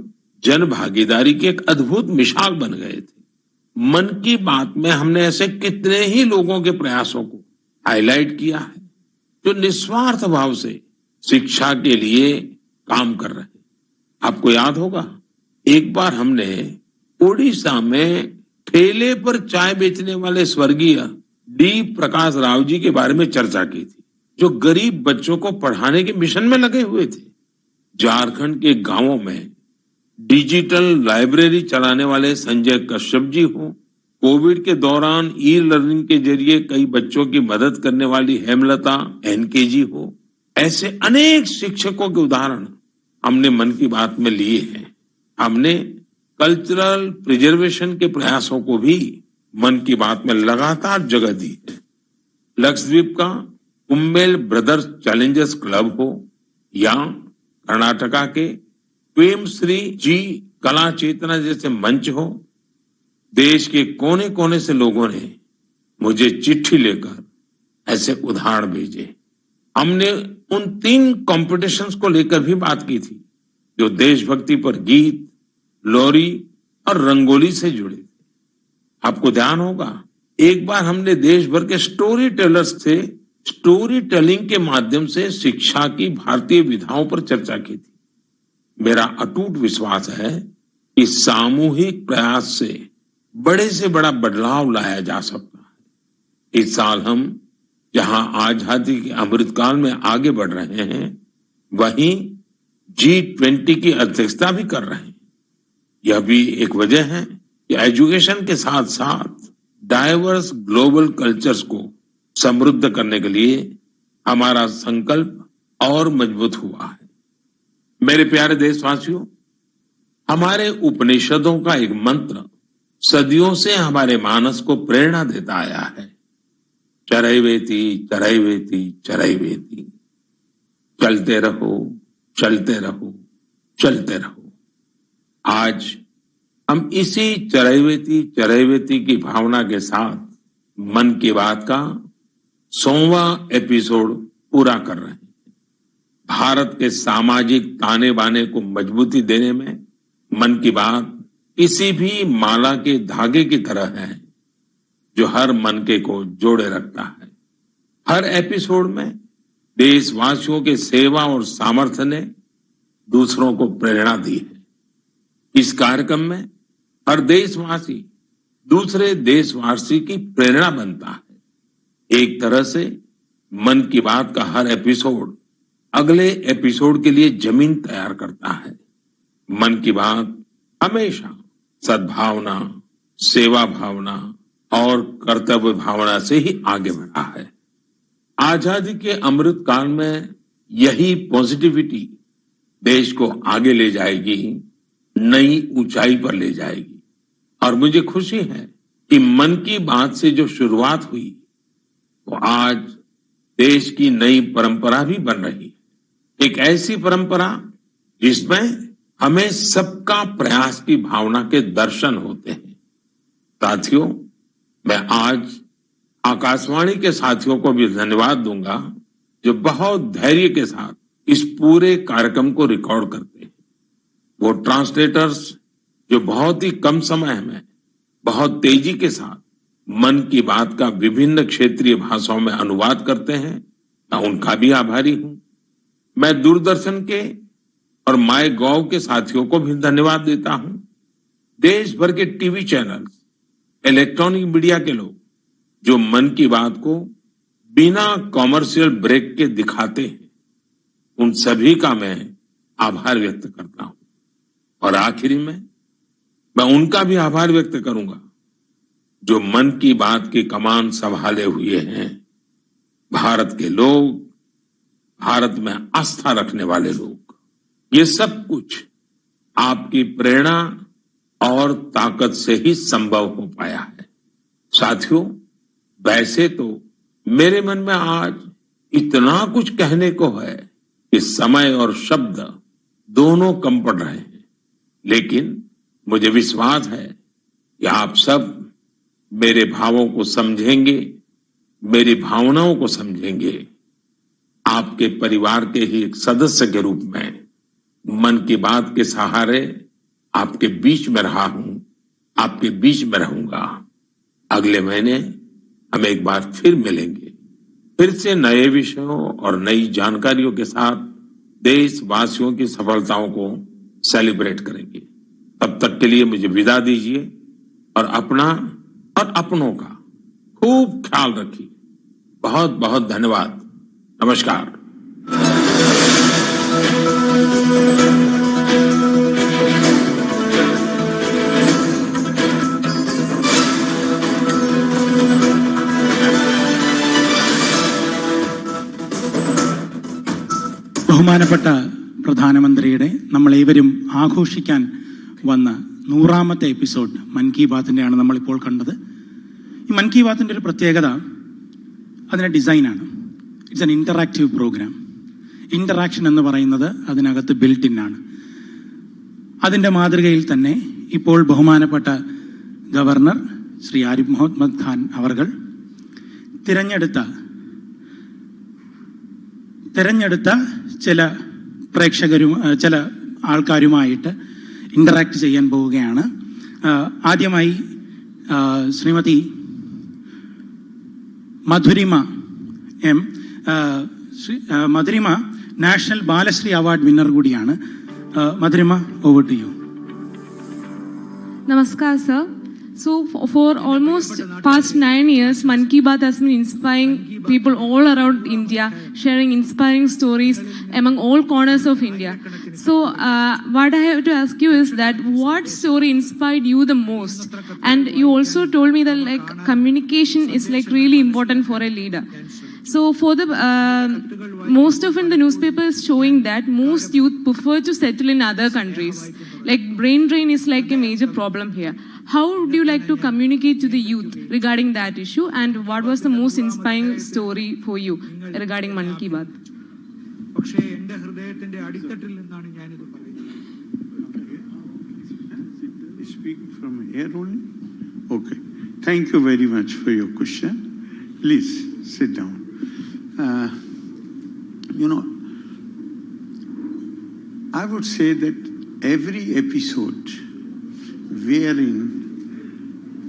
जन भागीदारी की एक अद्भुत मिसाल बन गए थे। मन की बात में हमने ऐसे कितने ही लोगों के प्रयासों को हाईलाइट किया है। जो निस्वार्थ भाव से शिक्षा के लिए काम कर रहे हैं। आपको याद होगा, एक बार हमने ओडिशा में ठेले पर चाय बेचने वाले स्वर्गीय डी प्रकाश राव जी के बारे में चर्चा की थी, जो गरीब बच्चों को पढ़ाने के मिशन में लगे हुए थे। झारखंड के गांवों में डिजिटल लाइब्रेरी चलाने वाले संजय कश्यप जी हो, कोविड के दौरान ई लर्निंग के जरिए कई बच्चों की मदद करने वाली हेमलता एनके जी हो, ऐसे अनेक शिक्षकों के उदाहरण हमने मन की बात में लिए हैं। हमने कल्चरल प्रिजर्वेशन के प्रयासों को भी मन की बात में लगातार जगह दी है। लक्षद्वीप का कुम्मेल ब्रदर्स चैलेंजर्स क्लब हो या कर्नाटका के प्रेमश्री जी कला चेतना जैसे मंच हो, देश के कोने कोने से लोगों ने मुझे चिट्ठी लेकर ऐसे उदाहरण भेजे। हमने उन 3 कॉम्पिटिशन्स को लेकर भी बात की थी जो देशभक्ति पर गीत, लोरी और रंगोली से जुड़े थे। आपको ध्यान होगा, एक बार हमने देश भर के स्टोरी टेलर्स से स्टोरी टेलिंग के माध्यम से शिक्षा की भारतीय विधाओं पर चर्चा की थी। मेरा अटूट विश्वास है कि सामूहिक प्रयास से बड़ा बदलाव लाया जा सकता है। इस साल हम जहां आजादी के अमृतकाल में आगे बढ़ रहे हैं, वहीं G20 की अध्यक्षता भी कर रहे हैं। यह भी एक वजह है कि एजुकेशन के साथ साथ डाइवर्स ग्लोबल कल्चर्स को समृद्ध करने के लिए हमारा संकल्प और मजबूत हुआ है। मेरे प्यारे देशवासियों, हमारे उपनिषदों का एक मंत्र सदियों से हमारे मानस को प्रेरणा देता आया है, चरैवेति चरैवेति चरैवेति, चलते रहो चलते रहो चलते रहो। आज हम इसी चरैवेति चरैवेति की भावना के साथ मन की बात का 100वां एपिसोड पूरा कर रहे हैं। भारत के सामाजिक ताने बाने को मजबूती देने में मन की बात किसी भी माला के धागे की तरह है जो हर मनके को जोड़े रखता है। हर एपिसोड में देशवासियों के सेवा और सामर्थ्य ने दूसरों को प्रेरणा दी है। इस कार्यक्रम में हर देशवासी दूसरे देशवासी की प्रेरणा बनता है। एक तरह से मन की बात का हर एपिसोड अगले एपिसोड के लिए जमीन तैयार करता है। मन की बात हमेशा सद्भावना, सेवा भावना और कर्तव्य भावना से ही आगे बढ़ा है। आजादी के अमृत काल में यही पॉजिटिविटी देश को आगे ले जाएगी, नई ऊंचाई पर ले जाएगी। और मुझे खुशी है कि मन की बात से जो शुरुआत हुई वो आज देश की नई परंपरा भी बन रही है। एक ऐसी परंपरा जिसमें हमें सबका प्रयास की भावना के दर्शन होते हैं। साथियों, मैं आज आकाशवाणी के साथियों को भी धन्यवाद दूंगा जो बहुत धैर्य के साथ इस पूरे कार्यक्रम को रिकॉर्ड करते हैं। वो ट्रांसलेटर्स जो बहुत ही कम समय में बहुत तेजी के साथ मन की बात का विभिन्न क्षेत्रीय भाषाओं में अनुवाद करते हैं, मैं उनका भी आभारी हूं। मैं दूरदर्शन के और माय गॉव के साथियों को भी धन्यवाद देता हूं। देश भर के टीवी चैनल्स, इलेक्ट्रॉनिक मीडिया के लोग जो मन की बात को बिना कॉमर्शियल ब्रेक के दिखाते हैं, उन सभी का मैं आभार व्यक्त करता हूं। और आखिरी में मैं उनका भी आभार व्यक्त करूंगा जो मन की बात की कमान संभाले हुए हैं। भारत के लोग, भारत में आस्था रखने वाले लोग, ये सब कुछ आपकी प्रेरणा और ताकत से ही संभव हो पाया है। साथियों, वैसे तो मेरे मन में आज इतना कुछ कहने को है कि समय और शब्द दोनों कम पड़ रहे हैं, लेकिन मुझे विश्वास है कि आप सब मेरे भावों को समझेंगे, मेरी भावनाओं को समझेंगे। आपके परिवार के ही एक सदस्य के रूप में मन की बात के सहारे आपके बीच में रहा हूं, आपके बीच में रहूंगा। अगले महीने हम एक बार फिर मिलेंगे, फिर से नए विषयों और नई जानकारियों के साथ देशवासियों की सफलताओं को सेलिब्रेट करेंगे। तब तक के लिए मुझे विदा दीजिए और अपना और अपनों का खूब ख्याल रखिए। बहुत बहुत धन्यवाद। नमस्कार। ബഹുമാനപ്പെട്ട പ്രധാനമന്ത്രിയുടെ നമ്മളേവരും ആഘോഷിക്കാൻ വന്ന 100ാമത്തെ എപ്പിസോഡ് മൻ കി ബാത്തിൻ്റെയാണ് നമ്മളിപ്പോൾ കണ്ടത്. ഈ മൻ കി ബാത്തിൻ്റെ ഒരു പ്രത്യേകത അതിൻ്റെ ഡിസൈനാണ്. It's an interactive program. Interaction എന്ന് പറയുന്നത് അതിനകത്ത് ബിൽറ്റ് ഇൻ ആണ്. അതിൻ്റെ മാതൃകയിൽ തന്നെ ഇപ്പോൾ ബഹുമാനപ്പെട്ട ഗവർണർ ശ്രീ ആരിഫ് മുഹമ്മദ് ഖാൻ അവർകൾ തിരഞ്ഞെടുത്ത ചില ചില ആൾക്കാരുമായിട്ട് ഇൻ്ററാക്ട് ചെയ്യാൻ പോവുകയാണ്. ആദ്യമായി Shrimati Madhurima Madhurima national ബാലശ്രീ award winner കൂടിയാണ്. Madhurima, over to you. Namaskar, sir. So for almost past 9 years, Mann Ki Baat has been inspiring people all around India, sharing inspiring stories among all corners of India. So what I have to ask you is that what story inspired you the most? And you also told me that like communication is like really important for a leader. So for the most often the newspaper is showing that most youth prefer to settle in other countries. Like brain drain is like a major problem here. How would you like to communicate to the youth regarding that issue, and what was the most inspiring story for you regarding Mann Ki Baat? Speaking from here only? Okay. Thank you very much for your question. Please sit down. I would say that every episode wherein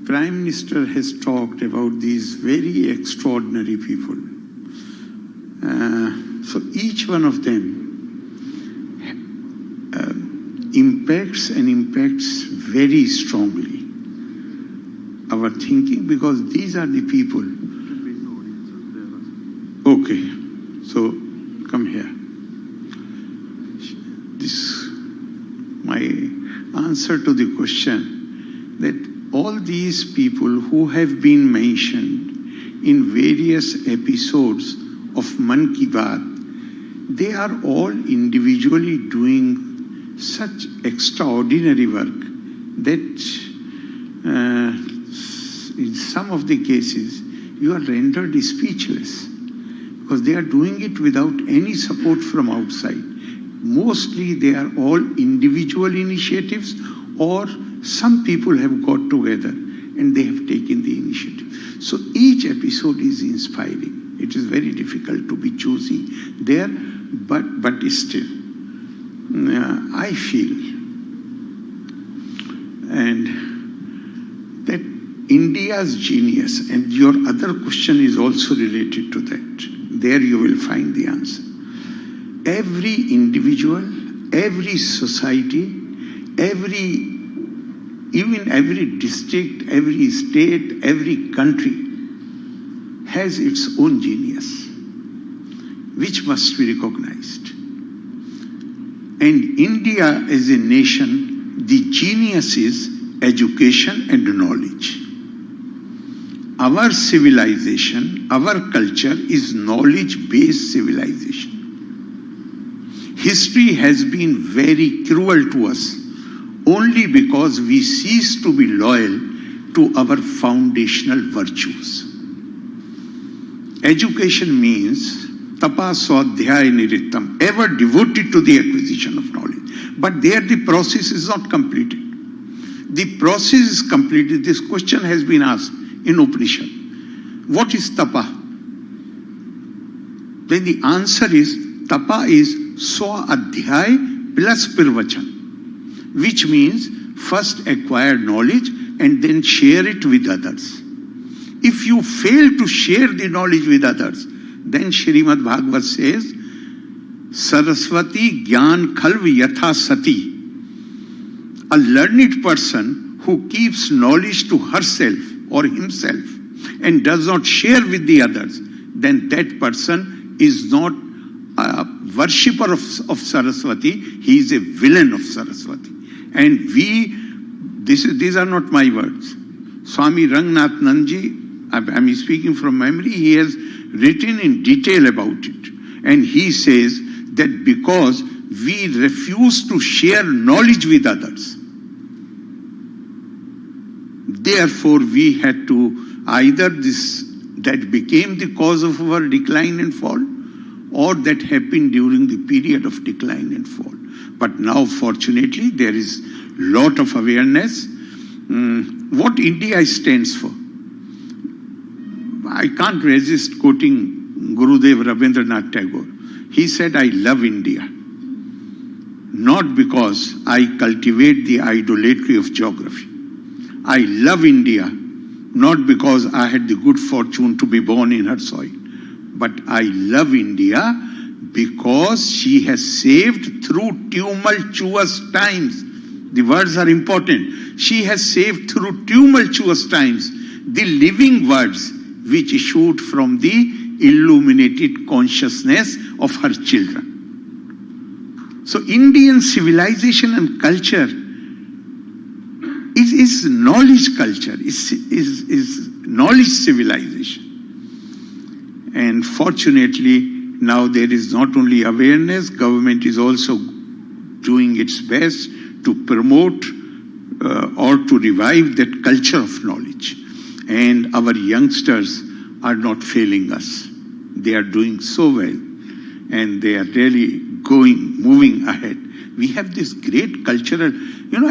Prime Minister has talked about these very extraordinary people, so each one of them impacts very strongly our thinking, because these are the people. Okay, so come here. This my answer to the question, that all these people who have been mentioned in various episodes of Mann Ki Baat, they are all individually doing such extraordinary work that in some of the cases you are rendered speechless, because they are doing it without any support from outside. Mostly they are all individual initiatives, or some people have got together and they have taken the initiative. So each episode is inspiring. It is very difficult to be choosy there, but still I feel and that India's genius, and your other question is also related to that. There you will find the answer. Every individual, every society, even every district, every state, every country has its own genius, which must be recognized. And India as a nation, the genius is education and knowledge. Our civilization, our culture is knowledge-based civilization. History has been very cruel to us only because we cease to be loyal to our foundational virtues. Education means tapa swadhyaya niritam, ever devoted to the acquisition of knowledge. But there the process is not completed. The process is completed. This question has been asked in Upanishad. What is tapa? Then the answer is tapa is swa adhyay plus pirvachan, which means first acquire knowledge and then share it with others. If you fail to share the knowledge with others, Then Srimad Bhagavad says, Saraswati Gyan Khalv Yatha Sati. A learned person who keeps knowledge to herself or himself and does not share with the others, then that person is not a worshipper of Saraswati, he is a villain of Saraswati. And these are not my words. Swami Rangnath Nanji, I'm speaking from memory, he has written in detail about it. And he says that because we refuse to share knowledge with others, therefore we had to either that became the cause of our decline and fall, or that happened during the period of decline and fall. But now, fortunately, there is lot of awareness. What India stands for. I can't resist quoting Gurudev Rabindranath Tagore. He said, I love India, not because I cultivate the idolatry of geography. I love India, not because I had the good fortune to be born in her soil, but I love India because she has saved through tumultuous times. The words are important. She has saved through tumultuous times the living words which issued from the illuminated consciousness of her children. So Indian civilization and culture is knowledge culture, is knowledge civilization. And fortunately, now there is not only awareness, government is also doing its best to promote or to revive that culture of knowledge. And our youngsters are not failing us. They are doing so well, and they are really moving ahead. We have this great cultural,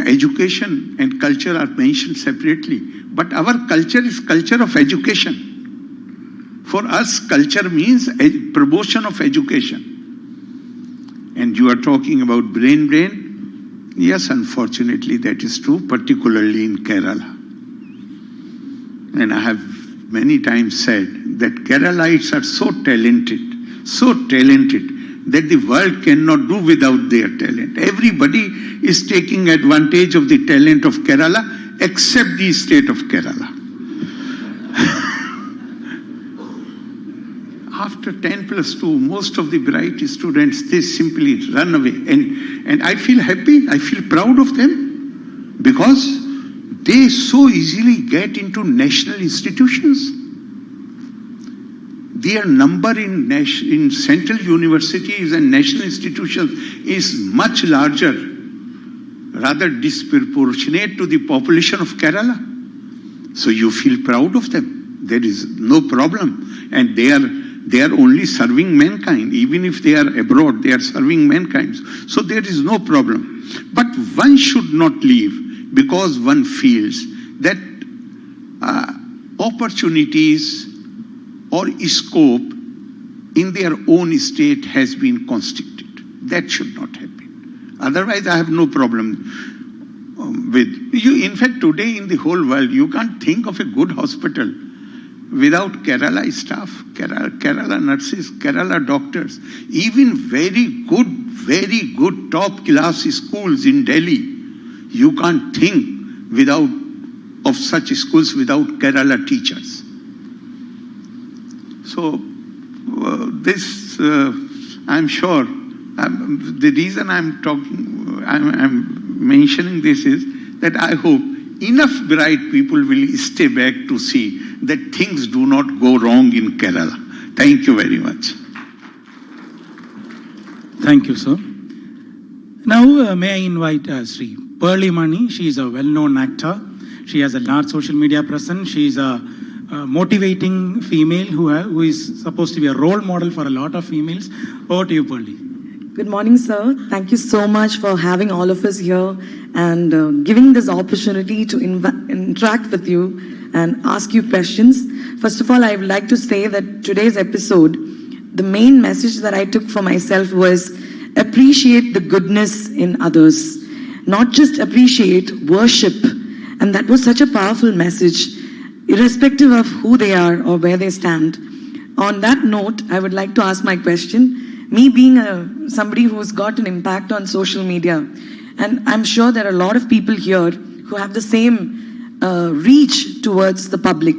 education and culture are mentioned separately, but our culture is culture of education. For us, culture means a promotion of education. And you are talking about brain. Yes, unfortunately, that is true, particularly in Kerala. And I have many times said that Keralites are so talented, that the world cannot do without their talent. Everybody is taking advantage of the talent of Kerala, except the state of Kerala. After 10+2, most of the bright students, they simply run away. And I feel happy, I feel proud of them, because they so easily get into national institutions. Their number in central universities and national institutions is much larger, rather disproportionate to the population of Kerala. So you feel proud of them. There is no problem. And they are only serving mankind. Even if they are abroad, they are serving mankind. So there is no problem. But one should not leave because one feels that opportunities or scope in their own state has been constricted. That should not happen. Otherwise, I have no problem with you. In fact, today in the whole world, you can't think of a good hospital without Kerala staff, Kerala nurses, Kerala doctors, even very good top-class schools in Delhi. You can't think of such schools without Kerala teachers. So this, I'm sure, the reason I'm mentioning this is that I hope enough bright people will stay back to see that things do not go wrong in Kerala. Thank you very much. Thank you, sir. Now, may I invite Sri Pearly Mani. She is a well-known actor. She has a large social media presence. She is a motivating female who is supposed to be a role model for a lot of females. Over to you, Pearly. Good morning, sir. Thank you so much for having all of us here and giving this opportunity to interact with you and ask you questions. First of all, I would like to say that today's episode, the main message that I took for myself was appreciate the goodness in others. Not just appreciate, worship. And that was such a powerful message, irrespective of who they are or where they stand. On that note, I would like to ask my question. Me being somebody who's got an impact on social media, and I'm sure there are a lot of people here who have the same reach towards the public.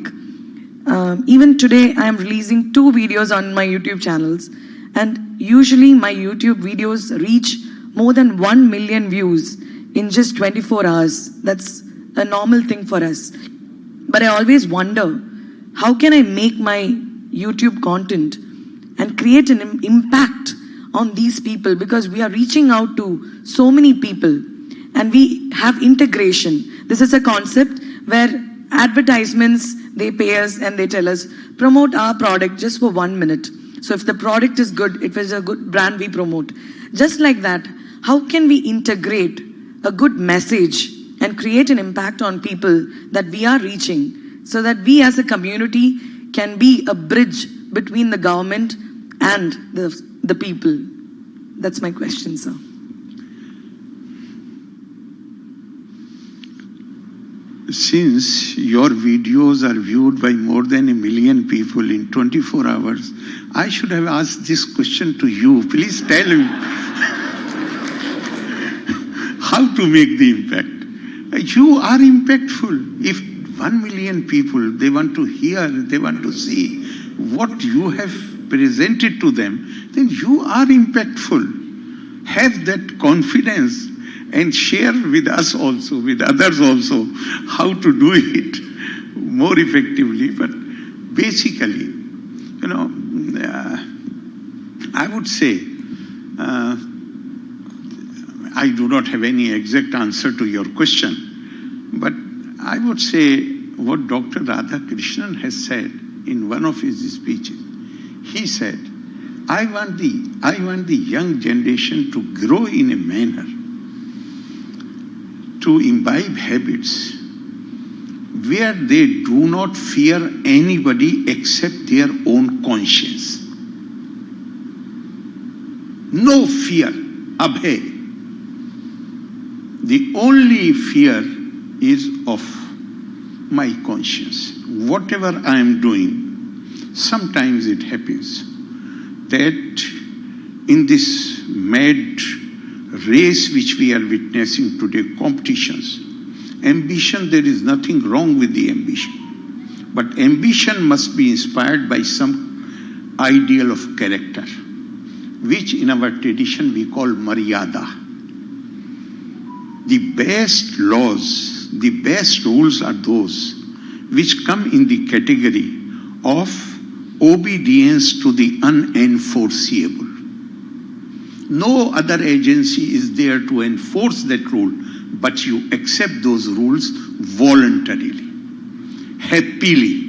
Even today, I am releasing 2 videos on my YouTube channels, and usually my YouTube videos reach more than 1 million views in just 24 hours. That's a normal thing for us. But I always wonder, how can I make my YouTube content and create an impact on these people? Because we are reaching out to so many people and we have integration. This is a concept where advertisements, they pay us and they tell us, promote our product just for 1 minute. So if the product is good, if it's a good brand we promote. Just like that, how can we integrate a good message and create an impact on people that we are reaching, so that we as a community can be a bridge between the government and the people? That's my question, sir. Since your videos are viewed by more than 1 million people in 24 hours, I should have asked this question to you. Please tell me how to make the impact. You are impactful. If 1 million people, they want to hear, they want to see what you have presented to them, then you are impactful. Have that confidence and share with us also, with others also, how to do it more effectively. But basically, I would say, I do not have any exact answer to your question, but I would say what Dr. Radhakrishnan has said in one of his speeches. He said, I want the young generation to grow in a manner, to imbibe habits where they do not fear anybody except their own conscience. No fear, abhay. The only fear is of my conscience. Whatever I am doing, sometimes it happens that in this mad race which we are witnessing today, competitions, ambition, there is nothing wrong with the ambition. But ambition must be inspired by some ideal of character, which in our tradition we call maryada. The best laws, the best rules are those which come in the category of obedience to the unenforceable. No other agency is there to enforce that rule, but you accept those rules voluntarily, happily.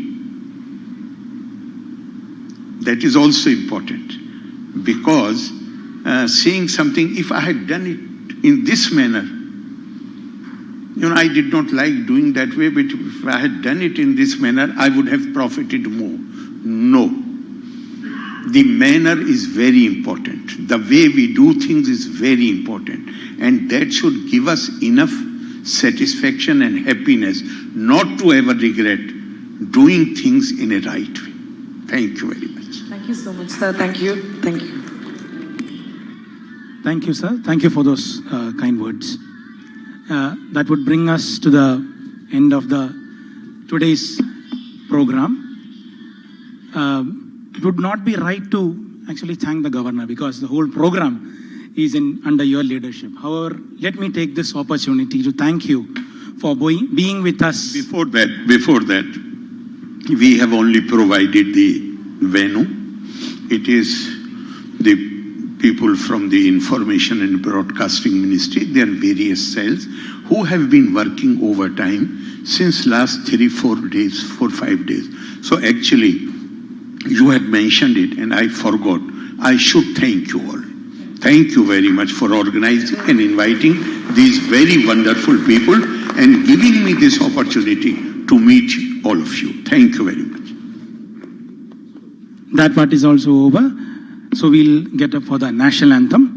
That is also important, because saying something, if I had done it in this manner, I did not like doing that way, but if I had done it in this manner, I would have profited more. No. The manner is very important. The way we do things is very important. And that should give us enough satisfaction and happiness not to ever regret doing things in a right way. Thank you very much. Thank you so much, sir. Thank you. Thank you. Thank you, sir. Thank you for those kind words. That would bring us to the end of today's program. It would not be right to actually thank the governor, because the whole program is under your leadership. However, let me take this opportunity to thank you for being with us. Before that, we have only provided the venue. It is the people from the Information and Broadcasting Ministry, their various cells, who have been working overtime since last 4 days, 5 days. So actually, you had mentioned it and I forgot. I should thank you all. Thank you very much for organizing and inviting these very wonderful people and giving me this opportunity to meet all of you. Thank you very much. That part is also over. So we'll get up for the national anthem.